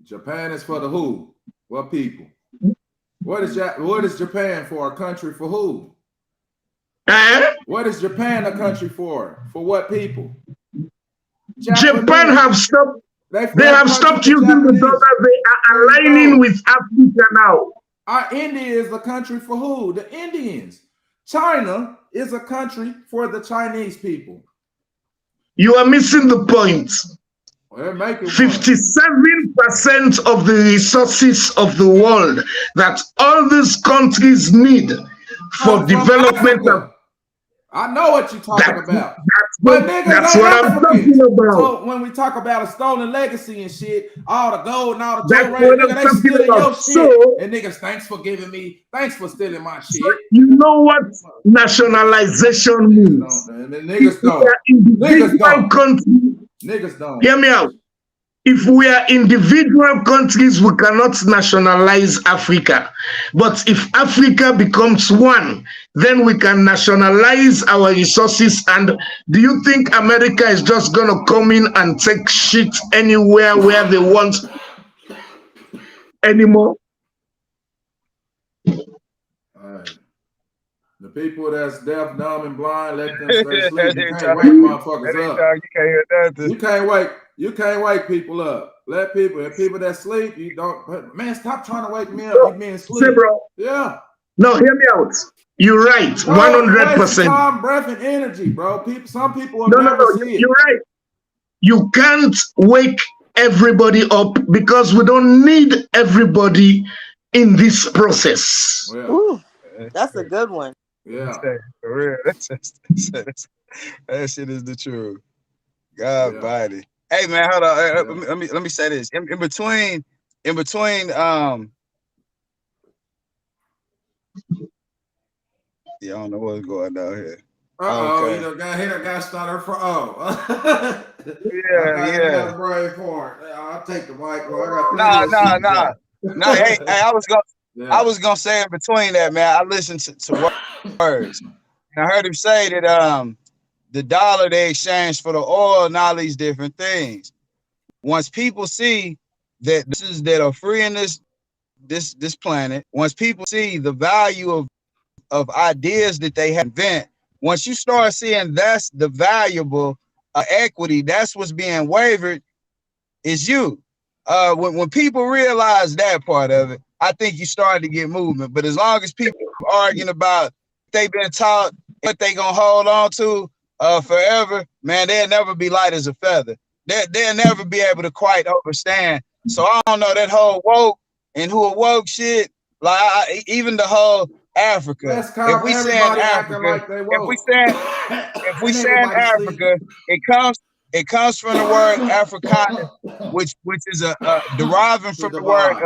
Japan is for the who? What people? What is Japan for? A country for who? What is Japan a country for? For what people? Japan have stopped. They have stopped using the dollar. They are aligning with Africa now. India is a country for who? The Indians. China is a country for the Chinese people. You are missing the point. 57% of the resources of the world that all these countries need for development of. I know what you're talking about. That's what I'm talking about. So when we talk about a stolen legacy and shit, all the gold and all the that's jewelry, what I'm they talking stealing about. your So, shit. And niggas, thanks for giving me, thanks for stealing my shit. So you know what nationalization means? Niggas don't. Niggas don't. Hear me out. If we are individual countries, we cannot nationalize Africa. But if Africa becomes one, then we can nationalize our resources. And do you think America is just going to come in and take shit anywhere where they want? anymore. All right. The people that's deaf, dumb, and blind, let them stay asleep. You can't wake motherfuckers up. You can't hear nothing. You can't wake people up. Let people, and people that sleep, you don't. Man, stop trying to wake me up. You being asleep. Say, bro. Yeah. No, hear me out. You're right. 100%. Time, breath, and energy, bro. Some people will No. never see it. You're right. You can't wake everybody up because we don't need everybody in this process. Yeah. Ooh, that's a good one. Yeah. For real. That shit is the truth. God Yeah. body. Hey man, hold on. Let me say this. In between yeah, I don't know what's going on here. Uh-oh, Okay. he done got started for Yeah. Brain fart. I'll take the mic, bro. I got No. Hey, I was gonna say in between that, man. I listened to words. And I heard him say that the dollar they exchange for the oil and all these different things. Once people see that that are free in this planet, once people see the value of ideas that they have invent, once you start seeing that's the valuable equity, that's what's being wavered, is you. When people realize that part of it, I think you start to get movement. But as long as people arguing about they've been taught what they gonna hold on to forever, man, they'll never be light as a feather. They'll never be able to quite understand. So I don't know that whole woke and who awoke shit. Like even the whole Africa. If we saying Africa, if we saying Africa, it comes from the word Africana, which is a deriving from the word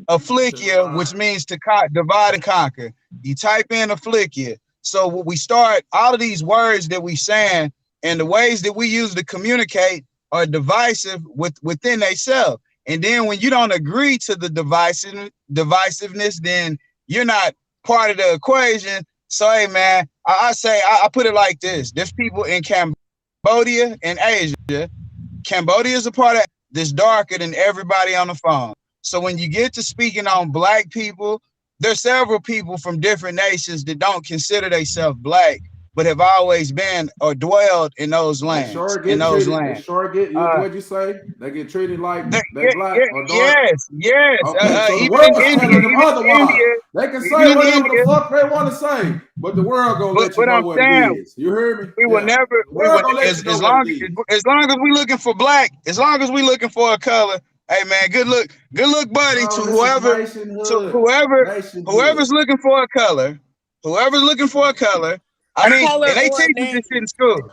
afflicia, which means to divide and conquer. You type in afflicia. So when we start, all of these words that we saying and the ways that we use to communicate are divisive within themselves. And then when you don't agree to the divisiveness, then you're not part of the equation. So hey man, I say I put it like this: there's people in Cambodia and Asia. Cambodia is a part of that's darker than everybody on the phone. So when you get to speaking on black people, there's several people from different nations that don't consider themselves black, but have always been or dwelled in those lands. What'd you say? They get treated like they black or dark? Yes. Okay, so the world is telling them otherwise. They can say whatever the fuck they want to say, but the world gonna let you know what it is. You heard me? We will never. As long as we looking for black, as long as we looking for a color. Hey man, good look, buddy, to whoever's looking for a color, I mean, and they teach you this shit in school.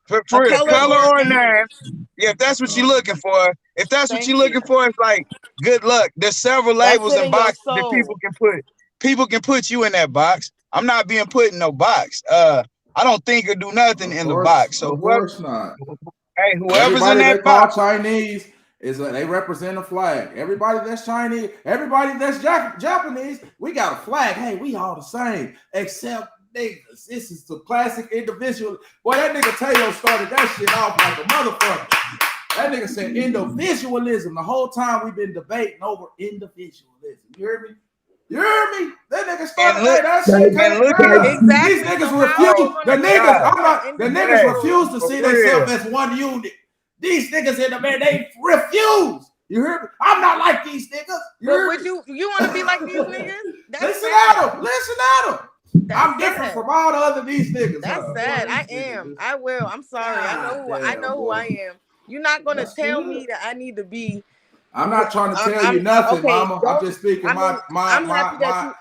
For color or a name. Yeah, if that's what you're looking for, it's like good luck. There's several labels and boxes that people can put you in that box. I'm not being put in no box. I don't think or do nothing in the box. So of course not. Hey, whoever's in that box, Chinese. They represent a flag. Everybody that's Chinese, everybody that's Japanese, we got a flag. Hey, we all the same, except niggas. This is the classic individual. Boy, that nigga Tayo started that shit off like a motherfucker. That nigga said individualism. The whole time we've been debating over individualism. You hear me? That nigga started that shit. These niggas refuse. The niggas refuse to see themselves as one unit. These niggas in the man, they refuse. You heard me? I'm not like these niggas. You want to be like these niggas? Listen at them. I'm different from all the other these niggas. That's sad. I am. I will. I'm sorry. I know who I am. You're not gonna tell me that I need to be. I'm not trying to tell you nothing, okay, Mama. I'm just speaking I'm happy that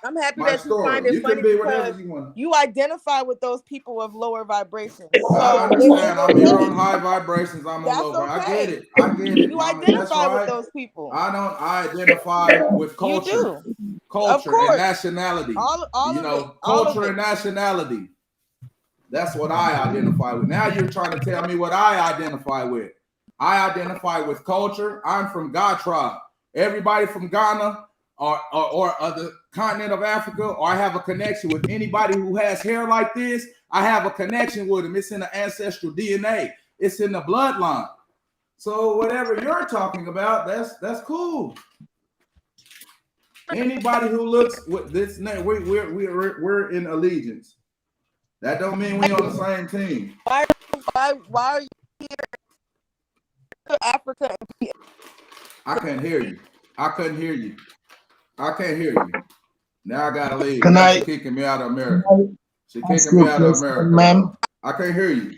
you find it funny because you identify with those people of lower vibrations. So I understand. I'm here on high vibrations. I'm on lower. Okay. I get it. You identify with those people. I identify with culture, and nationality. Culture and nationality. That's what I identify with. Now you're trying to tell me what I identify with. I identify with culture. I'm from God tribe. Everybody from Ghana or the continent of Africa, or I have a connection with anybody who has hair like this. I have a connection with them. It's in the ancestral DNA. It's in the bloodline. So whatever you're talking about, that's cool. Anybody who looks with this name, we're in allegiance. That don't mean we on the same team. Why are you here to Africa? I couldn't hear you. I couldn't hear you. I can't hear you. Now I gotta leave. Can Now I- she kicking me out of America. She ask kicking you me a out of question, America. ma'am? I can't hear you.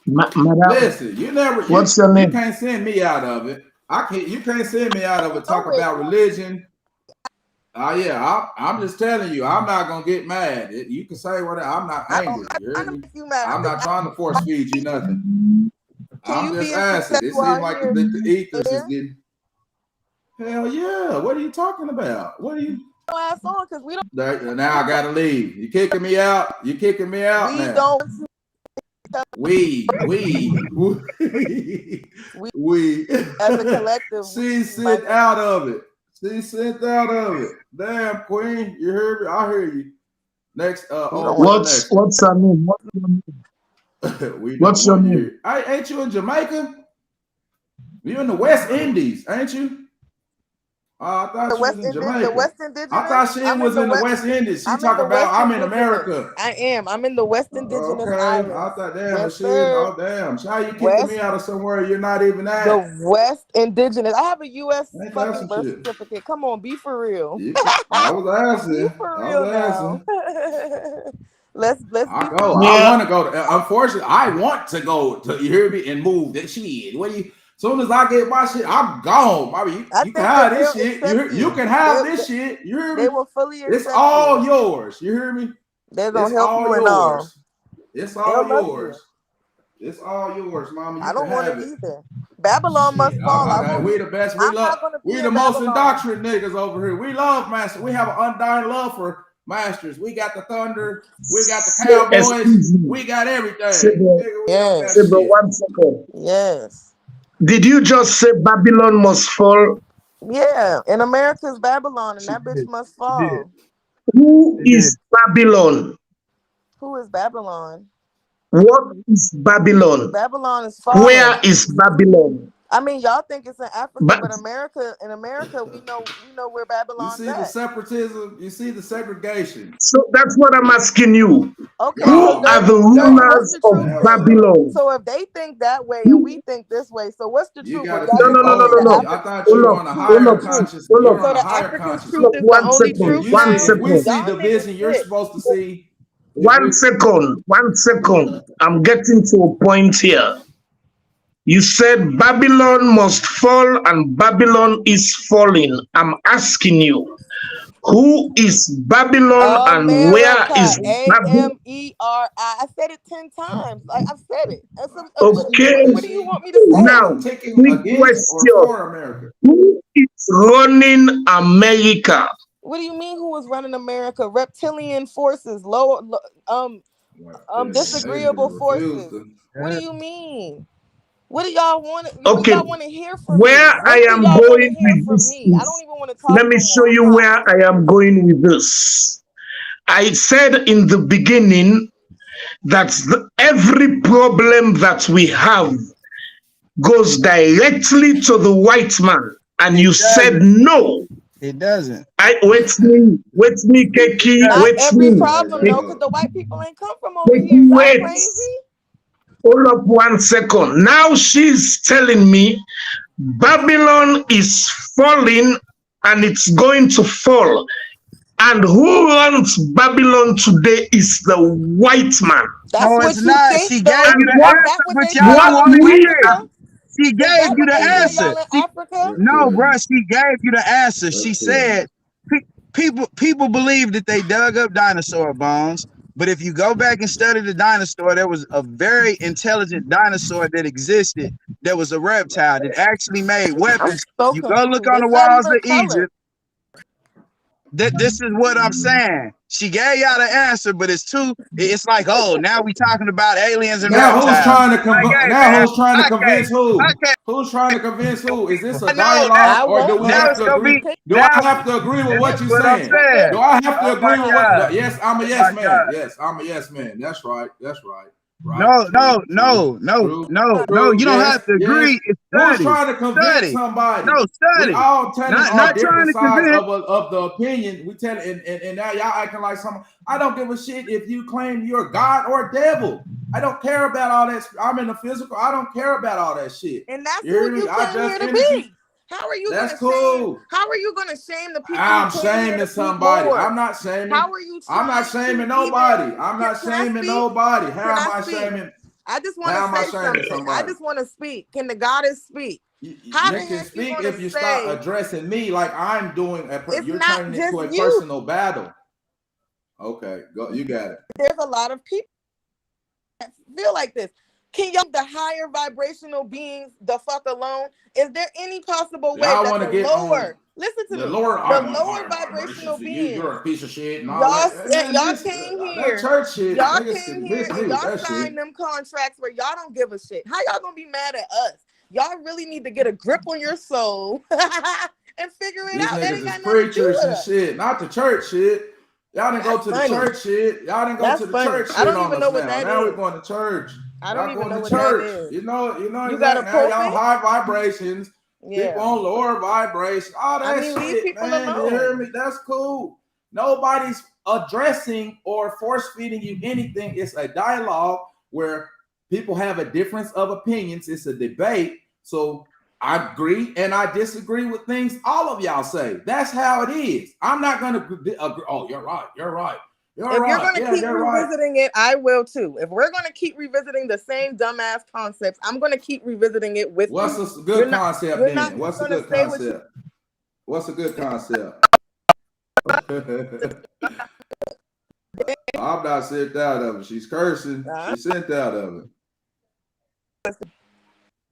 Madam, Listen, you never. What's you, your name? You can't send me out of it. I can't. You can't send me out of it. Talk wait. about religion. Yeah, I'm just telling you. I'm not gonna get mad. You can say whatever. I'm not angry. You hear me? You mad. I'm not trying to force feed you nothing. I'm you just be asking. It successful seems out like here? the ethers is Yeah. getting. Hell yeah! What are you talking about? What are you? No ass on because we don't. Now I gotta leave. You kicking me out? You kicking me out We now? don't. We As a collective, She sent out of it. She sent out of it. Damn, Queen, you heard me? I hear you. Next, What's her name? What's your name? we What's your name? Ain't you in Jamaica? You in the West Indies, ain't you? I thought The she West was in Indigenous. Jamaica. The West Indigenous. I thought she was in the West Indies. She I'm in talk the about West I'm in Indigenous. America. I am. I'm in the West Indigenous Okay, Islands. I thought damn, Yes, she sir. oh damn. How you kicking West- me out of somewhere you're not even at? The West Indigenous. I have a U.S. Ain't that fucking some birth shit? certificate. Come on, be for real. I was asking. Be for I real was now. asking. let's I be go. for Yeah. I want to go. Unfortunately, I want to go to you hear me and move that shit. What do you? Soon as I get my shit, I'm gone. Bobby, I you think can have that this they'll shit. accept You you. can have They- this shit. You hear They me? will fully accept It's all you. yours. You hear me? They're gonna It's help all you and all. yours. It's They'll all love yours. It's all yours, mama. You I don't can want have it it. either. Babylon must Shit, fall. we the best. We I'm love. not gonna be We in the most Babylon. indoctrinated niggas over here. We love master. We have an undying love for masters. We got the Thunder. We got the Cowboys. Excuse me. We got everything. Sebo, Nigga, we Yes. on that Sebo, shit. 1 second. Yes. Did you just say Babylon must fall? Yeah. In America's Babylon, and that bitch must fall. Who is Babylon? Who is Babylon? What is Babylon? Babylon is falling. Where is Babylon? I mean, y'all think it's in Africa, But- but in America, we know where You Babylon's see the at. separatism. You see the segregation. So that's what I'm asking you. Okay, Who so are then- the what's rulers the of truth? Babylon? So if they think that way and we think this way, so what's the You truth? got Would to that No, be no, no, no, the no, no. African- I thought you were on a higher Hold up. consciousness. Hold You're up. on So a the higher African consciousness. truth Look, is one the only second, truth You one now? see, if we second. see Y'all division, niggas you're sick. supposed to see. One second. I'm getting to a point here. You said Babylon must fall and Babylon is falling. I'm asking you, who is Babylon and where is Babylon? AMERI. I said it 10 times. I've said it. Okay. What do you want me to say? Now, Taking quick against or question. for America? Who is running America? What do you mean? Who is running America? Reptilian forces, disagreeable forces. What do you mean? What do y'all want? What Okay, do y'all want to hear from where me? I What do am y'all want to going hear with from this me? I is- don't even want to talk. Let me no show more. you I'm where I am going with this. I said in the beginning that every problem that we have goes directly to the white man. And you said no. It doesn't. Wait me, Keki, not wait every me. problem though, because the white people ain't come from over here. Is Wait. y'all crazy? Hold up 1 second. Now she's telling me Babylon is falling and it's going to fall. And who runs Babylon today is the white man. That's No, what it's you not. think. She though. gave you the Is answer, that what but they y'all say what don't y'all want to in we hear it. Africa? She Is gave that you what the they say answer. y'all in Africa? No, bro, she gave you the answer. She said people believe that they dug up dinosaur bones, but if you go back and study the dinosaur, there was a very intelligent dinosaur that existed that was a reptile that actually made weapons. So You go look confused. on the It's not walls even of color. Egypt. This is what I'm saying. She gave y'all the answer, but it's like, oh, now we talking about aliens and Now reptiles. who's trying to convince? Like, hey, Now man, who's trying to I convince who? can't. Who's trying to convince who? Is this a I know, dialogue, or do we now have it's to gonna agree? be- Do now- I have to agree with what you're what I'm saying? saying. Do I have to Oh agree my with what? God. Yes, I'm a Oh yes my man. God. Yes, I'm a yes man. That's right. That's right. Right. No, True. no, no, True. no, no. True. You don't Yes. have to Yes. agree. It's Who's study. trying to convince Study. somebody? No, We study. all telling our Not trying different to sides convince. of the opinion. We tell and now y'all acting like something. I don't give a shit if you claim you're God or devil. I don't care about all that. I'm in the physical. I don't care about all that shit. And that's You hear who me? you I came just here to energy. be. How are you That's gonna shame? cool. How are you gonna shame the people I'm who came here shaming to be somebody. more? I'm not shaming. How are you I'm not trying shaming to nobody. even? I'm not Can I shaming speak? nobody. How Can am I I speak? shaming? I just want How to am I say shaming something. I somebody? just want to speak. Can the goddess speak? You How the can heck you speak gonna if you stop say addressing me like I'm doing. it's You're not turning it just to a you? personal battle. Okay, go. You got it. There's a lot of people that feel like this. Can y'all, the higher vibrational beings, the fuck alone? Is there any possible way Y'all that want to the get on lower, listen to the me, lower. the I want lower higher vibrational vibrations for you. You're beings, a piece of shit and all y'all that. Man, y'all this came that here, church shit. y'all Niggas came can here miss me and with y'all that shit. signed them contracts where y'all don't give a shit. How y'all gonna be mad at us? Y'all really need to get a grip on your soul and figure it These out. That niggas ain't is got nothing to do preachers with and us. shit, not the church shit. Y'all didn't go That's to the funny. church shit. Y'all didn't go That's to the funny. church I shit don't on even us know what now. that Now we're is. going to church. I don't Y'all even going know to what that church. is. You know You got exactly. a Now y'all pulpit? high vibrations. Yeah. People on lower vibration. All I that mean, leave shit, people man. You hear alone. me? That's cool. Nobody's addressing or force feeding you anything. It's a dialogue where people have a difference of opinions. It's a debate. So I agree and I disagree with things all of y'all say. That's how it is. I'm not going to agree. Oh, you're right. You're right. You're If right. you're going to keep you're right. revisiting it, I will too. If we're going to keep revisiting the same dumbass concepts, I'm going to keep revisiting it with What's you. a good concept You're then? not What's a going to good say what you. concept? What's a good concept? I'm not sent out of it. She's cursing. She's sent out of it.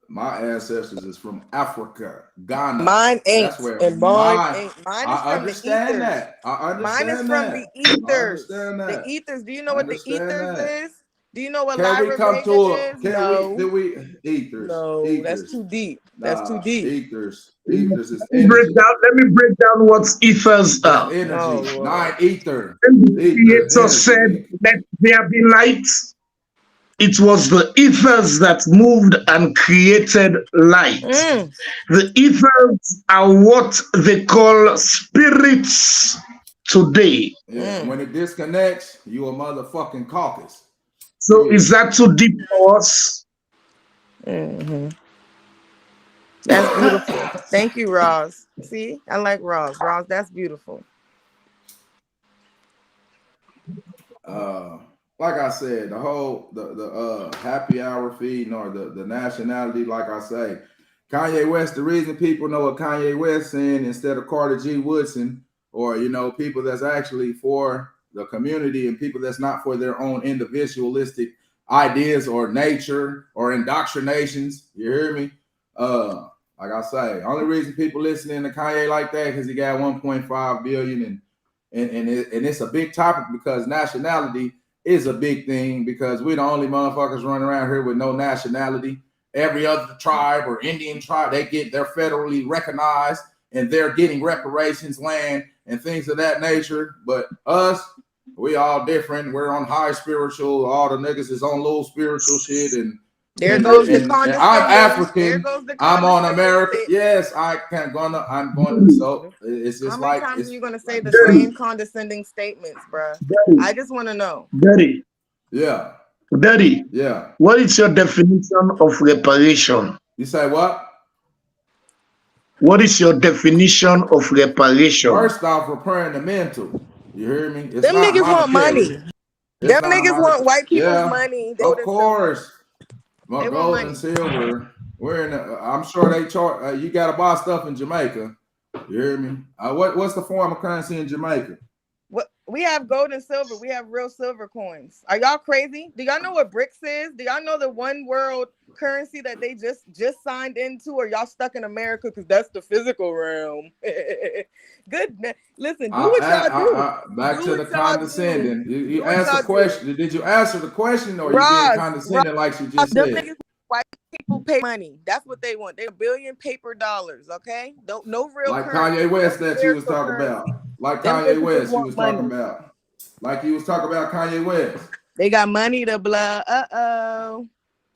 My ancestors is from Africa, Ghana. Mine ain't. That's where And mine ain't. Mine is I from understand the ethers. that. I understand Mine is that. from the ethers. I understand that. The ethers. Do you know what the ethers is? Do you know what Can we Lyra come Vega to is? Can No. do we ethers? No, Ethers. that's too deep. That's too deep. Ethers. Ethers is Let energy. me break down what ethers That's are. energy. Oh, Nine ether. When the Ether Creator said, "Let there be light," it was the ethers that moved and created light. The ethers are what they call spirits today. Yeah. When it disconnects, you a motherfucking caucus. So is that too deep for us? That's beautiful. Thank you, Roz. See, I like Roz. Roz, that's beautiful. Like I said, the whole the happy hour feeding or the nationality, like I say, Kanye West, the reason people know what Kanye West saying instead of Carter G. Woodson, or people that's actually for the community and people that's not for their own individualistic ideas or nature or indoctrinations. You hear me? Like I say, only reason people listening to Kanye like that because he got 1.5 billion and it's a big topic because nationality is a big thing because we're the only motherfuckers running around here with no nationality. Every other tribe or Indian tribe, they're federally recognized and they're getting reparations, land, and things of that nature. But us, we all different. We're on high spiritual. All the niggas is on low spiritual shit. And there goes the and condescending. I'm African. There goes the I'm on condescending America. shit. Yes, I'm going to. So it's just How many like times are you gonna say the Daddy. same condescending statements, bruh? I just want to know. Daddy, yeah. What is your definition of reparation? You say what? What is your definition of reparation? First off, repairing the mental. You hear me? It's Them not niggas want monetary. money. Them niggas want white people's money. Of course. They Gold want and silver. We're in. I'm sure they charge. You got to buy stuff in Jamaica. You hear me? What's the form of currency in Jamaica? What we have gold and silver. We have real silver coins. Are y'all crazy? Do y'all know what BRICS is? Do y'all know the one world currency that they just signed into? Or y'all stuck in America because that's the physical realm? Good. Listen, do what y'all do. Back to the condescending. You answer the question. Did you answer the question or Roz, you being condescending like she just them said? niggas, white people pay money. That's what they want. They're $1 billion paper dollars. Okay, no real. Like currency, Kanye West no that you was talking currency. about. Like Them Kanye niggas West you want was money. talking about. Like you was talking about Kanye West. They got money to blow.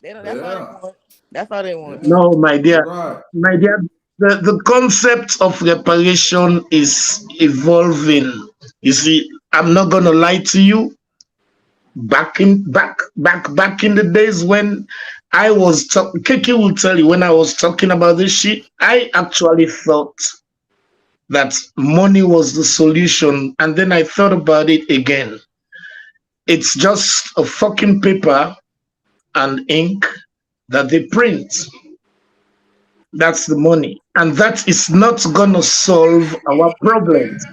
They don't. That's all they want. That's all they want. No, my dear, Right. my dear. The concept of reparation is evolving. You see, I'm not gonna lie to you. Back in the days when I was talking, Kiki will tell you, when I was talking about this shit, I actually thought that money was the solution, and then I thought about it again. It's just a fucking paper and ink that they print. That's the money, and that is not gonna solve our problems.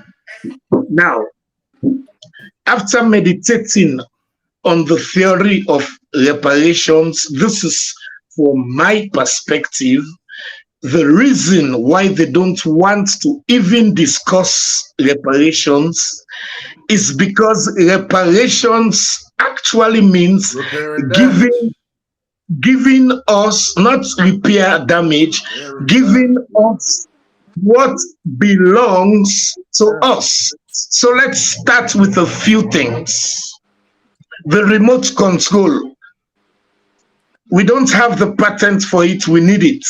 Now, after meditating on the theory of reparations, this is, from my perspective, the reason why they don't want to even discuss reparations is because reparations actually means Repairing damage. giving us, not repair damage, giving us what belongs to us. So let's start with a few things. The remote control. We don't have the patent for it, we need it.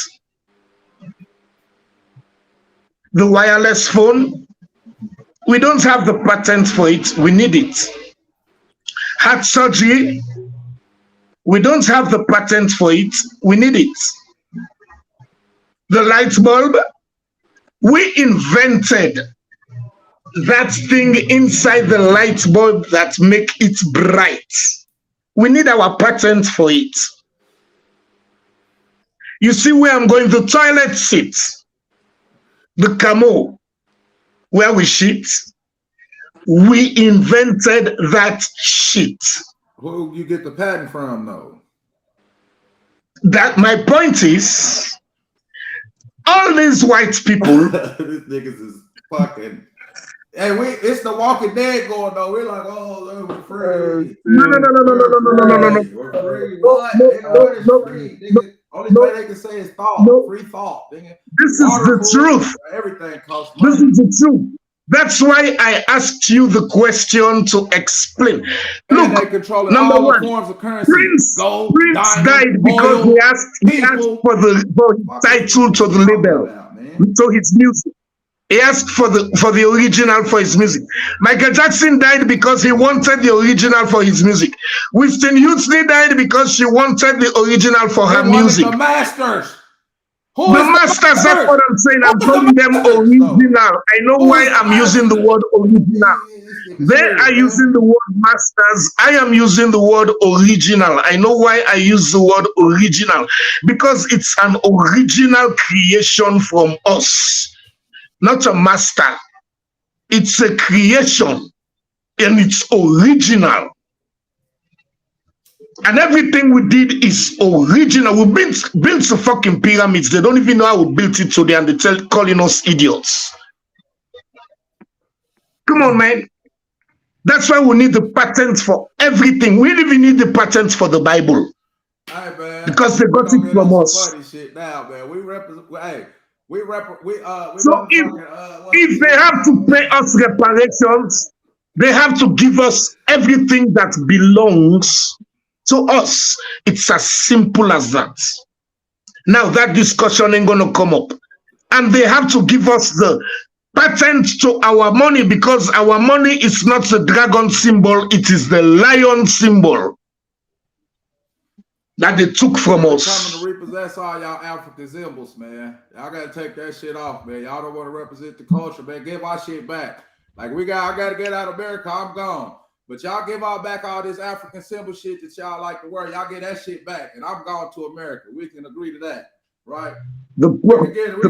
The wireless phone, we don't have the patent for it, we need it. Heart surgery, we don't have the patent for it, we need it. The light bulb, we invented that thing inside the light bulb that make it bright. We need our patent for it. You see where I'm going? The toilet seat, the camo, where we shit, we invented that shit. Who you get the patent from, though? That my point is, all these white people. These niggas is fucking. Hey, it's the Walking Dead going though. We're like, oh, we're free. No. We're free. What? What is free? Nigga, only thing they can say is thought. Free thought. Nigga. This is the truth. Everything costs money. This is the truth. That's why I asked you the question to explain. Look, they control number all one, the forms of currency. Prince Diamond, died because oil, he asked for the title to the label, to his music. He asked for the original for his music. Michael Jackson died because he wanted the original for his music. Winston Houston died because she wanted the original for her music. The masters. The masters, that's what I'm saying. I'm calling them original. I know why I'm using the word original. They are using the word masters. I am using the word original. I know why I use the word original. Because it's an original creation from us. Not a master. It's a creation. And it's original. And everything we did is original. We built the fucking pyramids. They don't even know how we built it today, and they're calling us idiots. Come on, man. That's why we need the patents for everything. We even need the patents for the Bible. Hey, man. Because they got it from us. Funny shit now, man. We represent. Hey, so if they have to pay us reparations, they have to give us everything that belongs to us. It's as simple as that. Now that discussion ain't gonna come up. And they have to give us the patent to our money, because our money is not the dragon symbol, it is the lion symbol that they took from us. Coming to repossess all y'all African symbols, man. Y'all gotta take that shit off, man. Y'all don't want to represent the culture, man. Give our shit back. Like I gotta get out of America, I'm gone. But y'all give all back all this African symbol shit that y'all like to wear. Y'all get that shit back, and I'm going to America. We can agree to that, right? The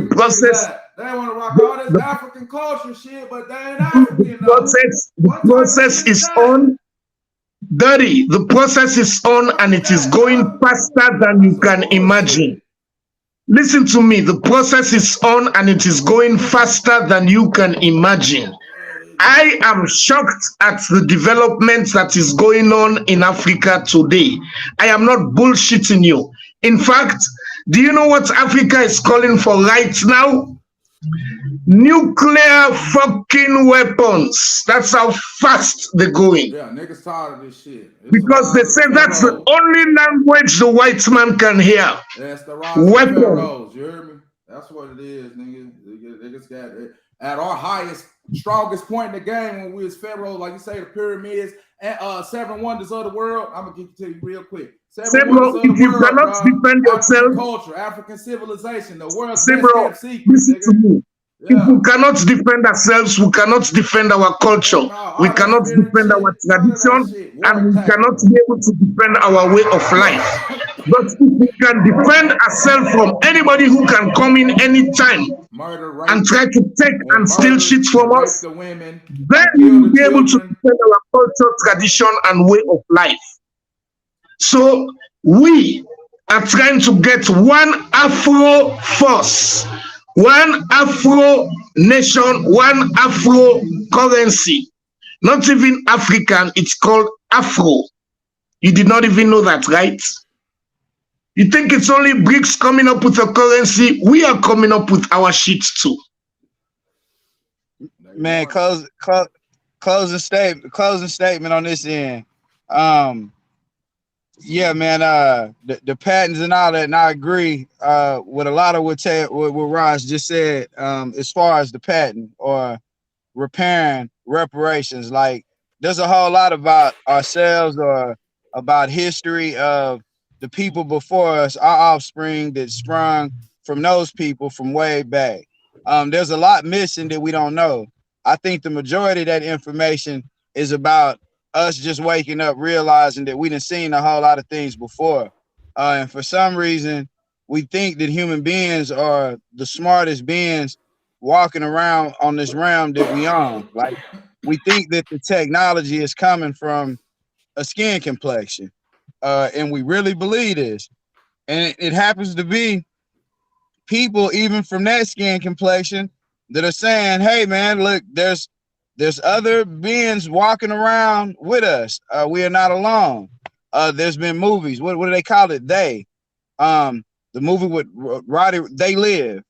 process. They want to rock all this African culture shit, but they ain't African. The process is on. Dirty. The process is on, and it is going faster than you can imagine. Listen to me. The process is on, and it is going faster than you can imagine. I am shocked at the development that is going on in Africa today. I am not bullshitting you. In fact, do you know what Africa is calling for right now? Nuclear fucking weapons. That's how fast they're going. Yeah, niggas tired of this shit. It's Because they say that's the only language the white man can hear. That's the rise of Weapon. pharaohs. You heard me? That's what it is, nigga. Niggas got it. At our highest, strongest point in the game when we was pharaohs, like you say, the pyramids and 7 wonders of the world. I'm gonna get to you real quick. Sebro, if you cannot defend yourself, African culture, African civilization, the world's Sebro, best kept secret, listen to me. Yeah. If we cannot defend ourselves, we cannot defend our culture, we cannot defend our tradition, and we cannot be able to defend our way of life. But if we can defend ourselves from anybody who can come in anytime and try to take and steal shit from us, then we will be able to defend our culture, tradition, and way of life. So we are trying to get one Afro force, one Afro nation, one Afro currency. Not even African, it's called Afro. You did not even know that, right? You think it's only BRICS coming up with a currency? We are coming up with our shit too. Man, closing statement on this end. Yeah, man, the patents and all that, and I agree with a lot of what Raj just said, as far as the patent or repairing reparations. Like, there's a whole lot about ourselves or about history of the people before us, our offspring that sprung from those people from way back. There's a lot missing that we don't know. I think the majority of that information is about us just waking up, realizing that we done seen a whole lot of things before. And for some reason, we think that human beings are the smartest beings walking around on this realm that we on. Like, we think that the technology is coming from a skin complexion. And we really believe this. And it happens to be people even from that skin complexion that are saying, hey, man, look, there's other beings walking around with us. We are not alone. There's been movies. What do they call it? The movie with Roddy, They Live.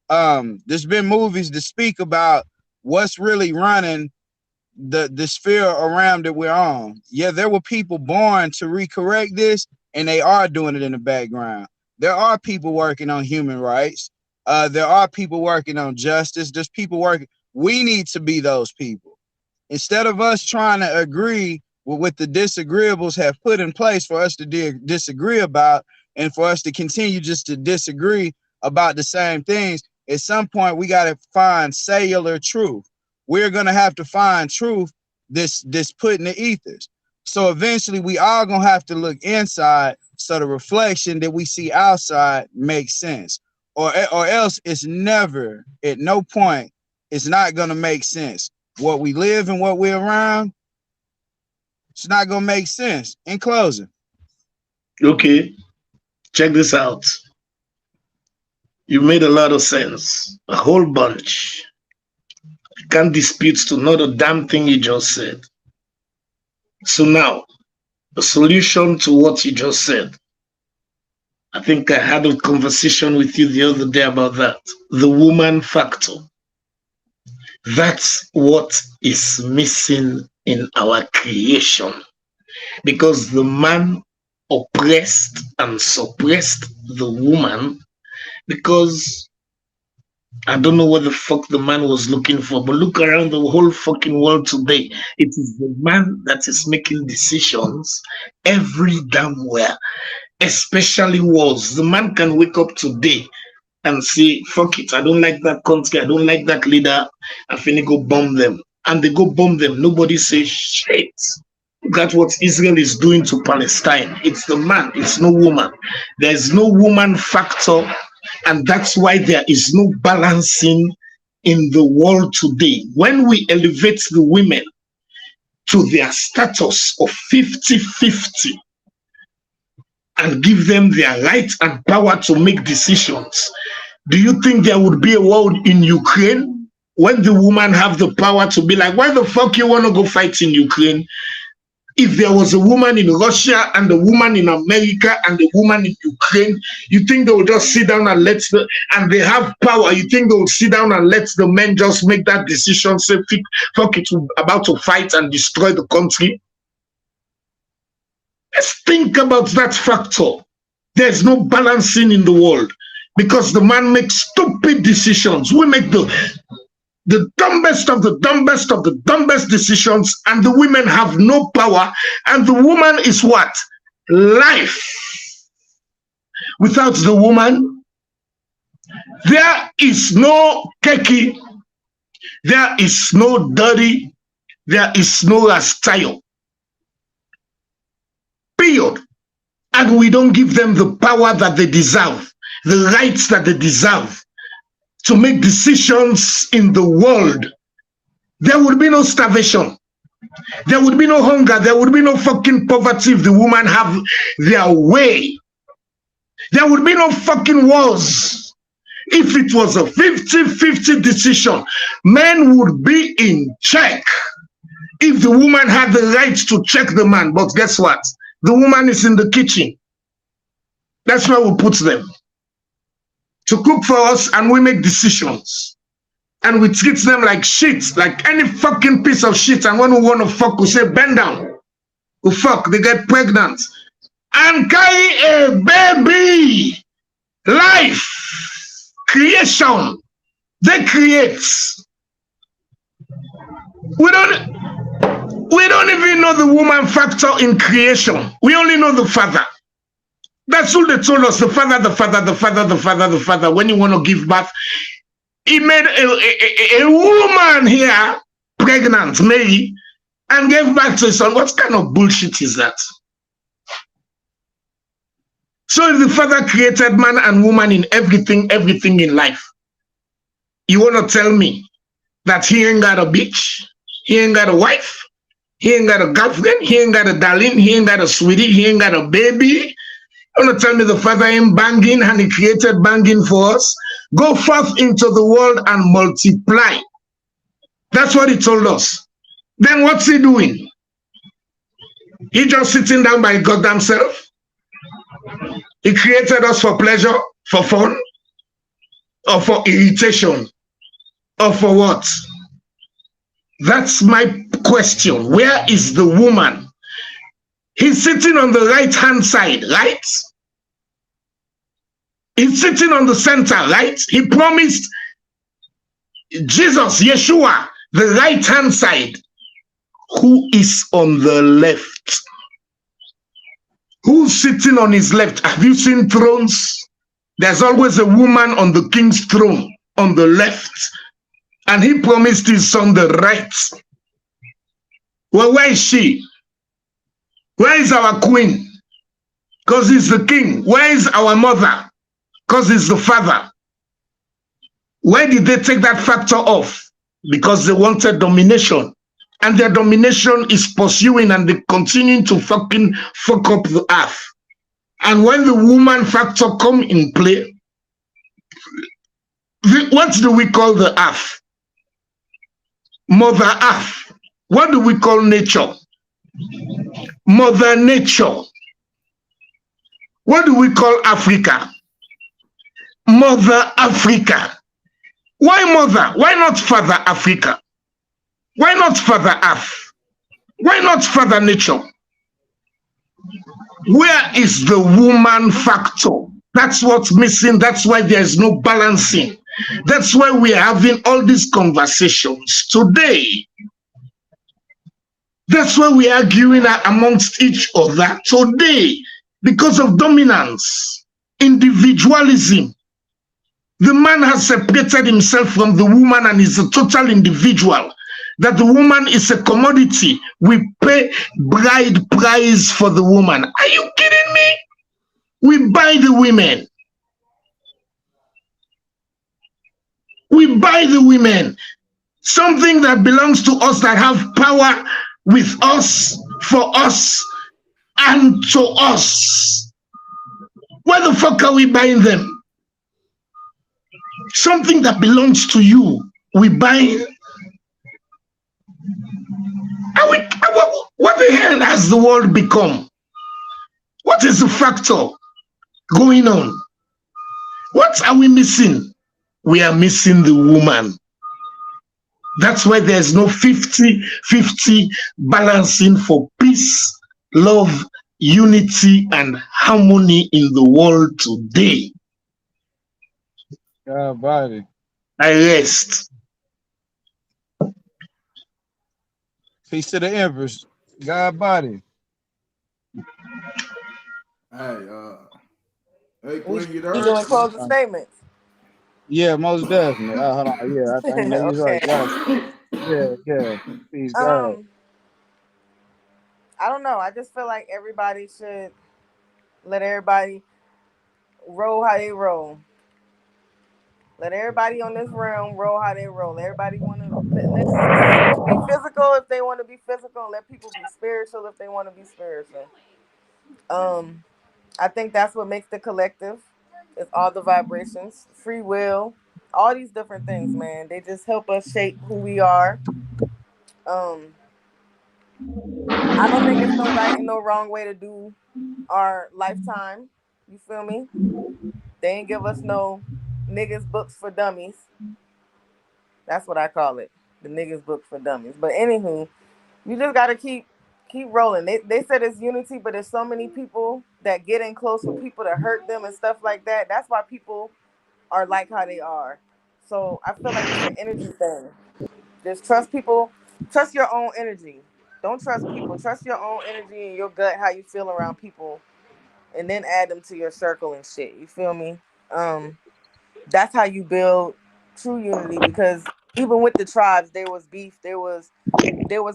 There's been movies that speak about what's really running the sphere around that we're on. Yeah, there were people born to recorrect this, and they are doing it in the background. There are people working on human rights. There are people working on justice. There's people working. We need to be those people. Instead of us trying to agree with what the disagreeables have put in place for us to disagree about, and for us to continue just to disagree about the same things, at some point we got to find cellular truth. We're going to have to find truth this put in the ethers. So eventually we all going to have to look inside so the reflection that we see outside makes sense. Or else it's never, at no point, it's not going to make sense. What we live and what we're around, it's not going to make sense. In closing. Okay, check this out. You made a lot of sense, a whole bunch. I can't dispute to not a damn thing you just said. So now, a solution to what you just said. I think I had a conversation with you the other day about that. The woman factor. That's what is missing in our creation. Because the man oppressed and suppressed the woman, because I don't know what the fuck the man was looking for, but look around the whole fucking world today. It is the man that is making decisions every damn where, especially wars. The man can wake up today and say, fuck it, I don't like that country, I don't like that leader, I'm finna go bomb them. And they go bomb them. Nobody says shit. That's what Israel is doing to Palestine. It's the man, it's no woman. There's no woman factor, and that's why there is no balancing in the world today. When we elevate the women to their status of 50-50 and give them their right and power to make decisions, do you think there would be a world in Ukraine when the woman have the power to be like, why the fuck you want to go fight in Ukraine? if there was a woman in Russia and a woman in America and a woman in Ukraine, you think they will just sit down and and they have power, you think they will sit down and let the men just make that decision, say, fuck it, we're about to fight and destroy the country? Let's think about that factor. There's no balancing in the world because the man makes stupid decisions. We make the dumbest of the dumbest of the dumbest decisions, and the women have no power, and the woman is what? Life. Without the woman, there is no keki, there is no dirty, there is no style. Period. And we don't give them the power that they deserve, the rights that they deserve to make decisions in the world. There would be no starvation. There would be no hunger. There would be no fucking poverty if the women have their way. There would be no fucking wars. If it was a 50-50 decision, men would be in check if the woman had the right to check the man. But guess what? The woman is in the kitchen. That's where we put them. To cook for us, and we make decisions. And we treat them like shit, like any fucking piece of shit. And when we want to fuck, we say, bend down. We fuck, they get pregnant. And carry a baby. Life. Creation. They create. We don't even know the woman factor in creation. We only know the father. That's all they told us, the father, the father, the father, the father, the father. When you want to give birth, he made a woman here pregnant, Mary, and gave birth to his son. What kind of bullshit is that? So if the father created man and woman in everything in life, you want to tell me that he ain't got a bitch, he ain't got a wife, he ain't got a girlfriend, he ain't got a darling, he ain't got a sweetie, he ain't got a baby? You want to tell me the father ain't banging and he created banging for us? Go forth into the world and multiply. That's what he told us. Then what's he doing? He just sitting down by goddamn self? He created us for pleasure, for fun, or for irritation, or for what? That's my question. Where is the woman? He's sitting on the right-hand side, right? He's sitting on the center, right? He promised Jesus, Yeshua, the right-hand side. Who is on the left? Who's sitting on his left? Have you seen thrones? There's always a woman on the king's throne on the left. And he promised his son the right. Well, where is she? Where is our queen? Because he's the king. Where is our mother? Because he's the father. Where did they take that factor off? Because they wanted domination. And their domination is pursuing and they continue to fucking fuck up the earth. And when the woman factor come in play, what do we call the earth? Mother Earth. What do we call nature? Mother Nature. What do we call Africa? Mother Africa. Why mother? Why not Father Africa? Why not Father Earth? Why not Father Nature? Where is the woman factor? That's what's missing. That's why there's no balancing. That's why we're having all these conversations today. That's why we're arguing amongst each other today, because of dominance, individualism. The man has separated himself from the woman and is a total individual. That the woman is a commodity. We pay bride price for the woman. Are you kidding me? We buy the women. We buy the women. Something that belongs to us, that have power with us, for us, and to us. Why the fuck are we buying them? Something that belongs to you, we buy. What the hell? has the world become? What is the factor going on? What are we missing? We are missing the woman. That's why there's no 50-50 balancing for peace, love, unity, and harmony in the world today. God body. I rest. Peace to the Empress. God body. Hey, hey, We Queen, you you there? doing closing statements? Yeah, most definitely. Hold on. Yeah, I know you're right. Okay. Yes. Yeah. Peace, God. I don't know. I just feel like everybody should let everybody roll how they roll. Let everybody on this realm roll how they roll. Everybody want to let people be physical if they want to be physical. Let people be spiritual if they want to be spiritual. I think that's what makes the collective. It's all the vibrations, free will, all these different things, man. They just help us shape who we are. Um, I don't think it's no right and no wrong way to do our lifetime. You feel me? They ain't give us no niggas books for dummies. That's what I call it. The niggas book for dummies. But anywho, you just gotta keep rolling. They said it's unity, but there's so many people that get in close with people to hurt them and stuff like that. That's why people are like how they are. So I feel like it's an energy thing. Just trust people, trust your own energy. Don't trust people. Trust your own energy and your gut, how you feel around people, and then add them to your circle and shit. You feel me? That's how you build true unity, because even with the tribes there was beef, there was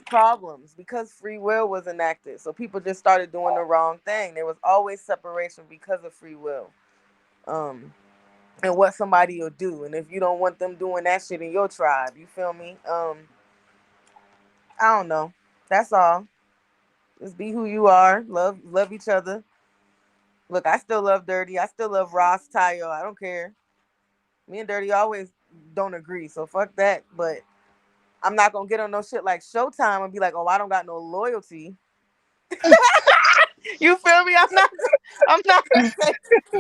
problems because free will was enacted, so people just started doing the wrong thing. There was always separation because of free will, and what somebody will do, and if you don't want them doing that shit in your tribe, you feel me? I don't know, that's all. Just be who you are, love each other. Look, I still love Dirty, I still love Ross, Tayo, I don't care. Me and Dirty always don't agree, so fuck that. But I'm not gonna get on no shit like Showtime and be like, oh, I don't got no loyalty. You feel me? I'm not gonna say,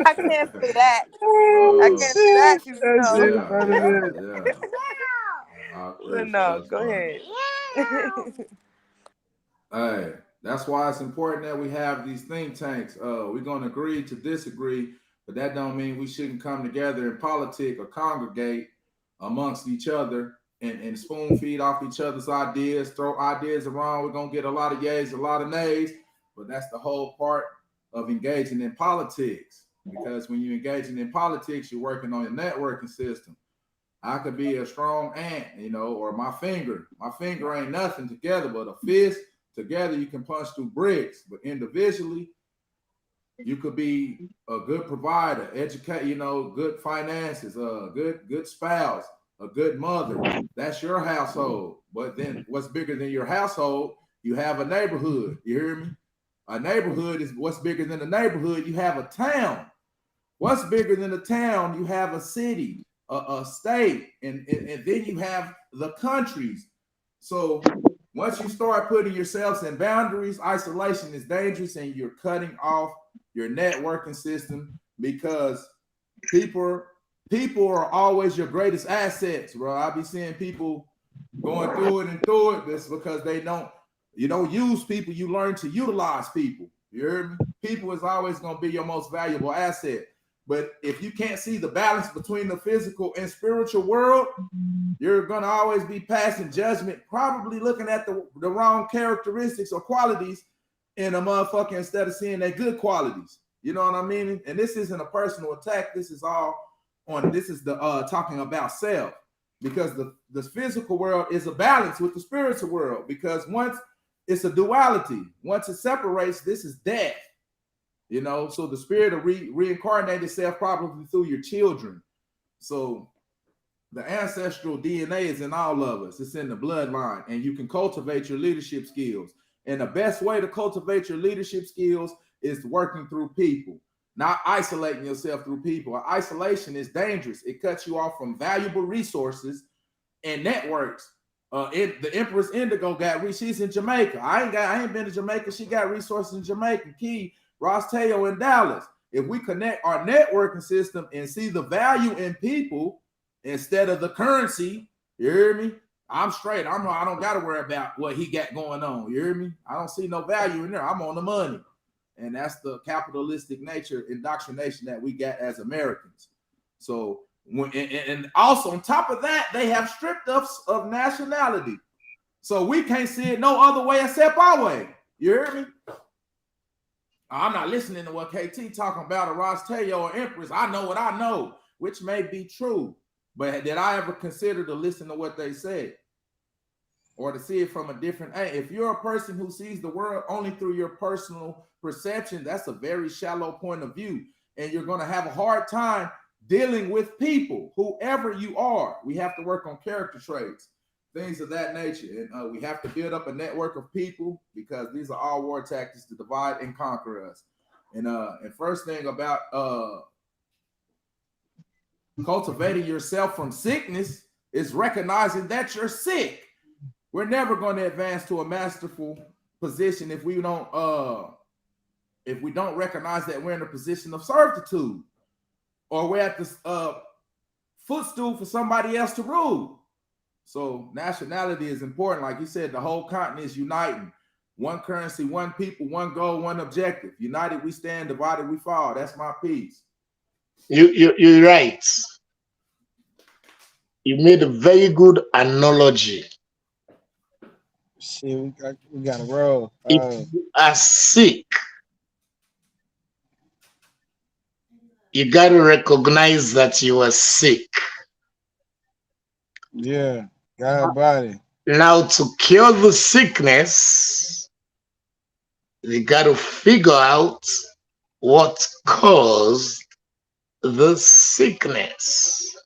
I can't say that. I Oh, can't say that because That shit yeah, funny, man. yeah. I But appreciate no, that. go ahead. Hey, that's why it's important that we have these think tanks. We're gonna agree to disagree, but that don't mean we shouldn't come together and politic or congregate amongst each other and spoon feed off each other's ideas, throw ideas around. We're gonna get a lot of yays, a lot of nays, but that's the whole part of engaging in politics. Because when you're engaging in politics, you're working on your networking system. I could be a strong ant, or my finger. My finger ain't nothing together, but a fist together you can punch through bricks. But individually, you could be a good provider, educate, good finances, a good spouse, a good mother. That's your household. But then what's bigger than your household? You have a neighborhood. You hear me? A neighborhood is what's bigger than a neighborhood. You have a town. What's bigger than a town? You have a city, a state, and then you have the countries. So once you start putting yourselves in boundaries, isolation is dangerous, and you're cutting off your networking system, because people are always your greatest assets, bro. I be seeing people going through it. That's because you don't use people, you learn to utilize people. You hear me? People is always going to be your most valuable asset. But if you can't see the balance between the physical and spiritual world, you're going to always be passing judgment, probably looking at the wrong characteristics or qualities in a motherfucker instead of seeing their good qualities. You know what I mean? And this isn't a personal attack. This is the talking about self, because the physical world is a balance with the spiritual world, because once it's a duality, once it separates, this is death. So the spirit will reincarnate itself probably through your children. So the ancestral DNA is in all of us. It's in the bloodline, and you can cultivate your leadership skills. And the best way to cultivate your leadership skills is working through people, not isolating yourself through people. Isolation is dangerous. It cuts you off from valuable resources and networks The Empress Indigo got she's in Jamaica. I ain't been to Jamaica. She got resources in Jamaica. Key, Ross Teo in Dallas. If we connect our networking system and see the value in people instead of the currency, you hear me? I'm straight. I don't got to worry about what he got going on. You hear me? I don't see no value in there. I'm on the money. And that's the capitalistic nature indoctrination that we got as Americans. So, and also on top of that, they have stripped us of nationality. So we can't see it no other way except our way. You hear me? I'm not listening to what KT talking about or Ross Teo or Empress. I know what I know, which may be true. But did I ever consider to listen to what they said? Or to see it from a different angle? If you're a person who sees the world only through your personal perception, that's a very shallow point of view. And you're going to have a hard time dealing with people, whoever you are. We have to work on character traits, things of that nature. And we have to build up a network of people because these are all war tactics to divide and conquer us. And first thing about cultivating yourself from sickness is recognizing that you're sick. We're never going to advance to a masterful position if we don't recognize that we're in a position of servitude, or we're at the footstool for somebody else to rule. So nationality is important. Like you said, the whole continent is uniting. One currency, one people, one goal, one objective. United we stand, divided we fall. That's my piece. You're right. You made a very good analogy. Shit, we got to roll. If you are sick, you got to recognize that you are sick. Yeah, got body. Now, to cure the sickness, you got to figure out what caused the sickness.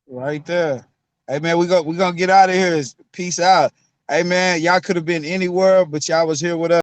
Right there. Hey man, we're gonna get out of here. Peace out. Hey man, y'all could have been anywhere, but y'all was here with us.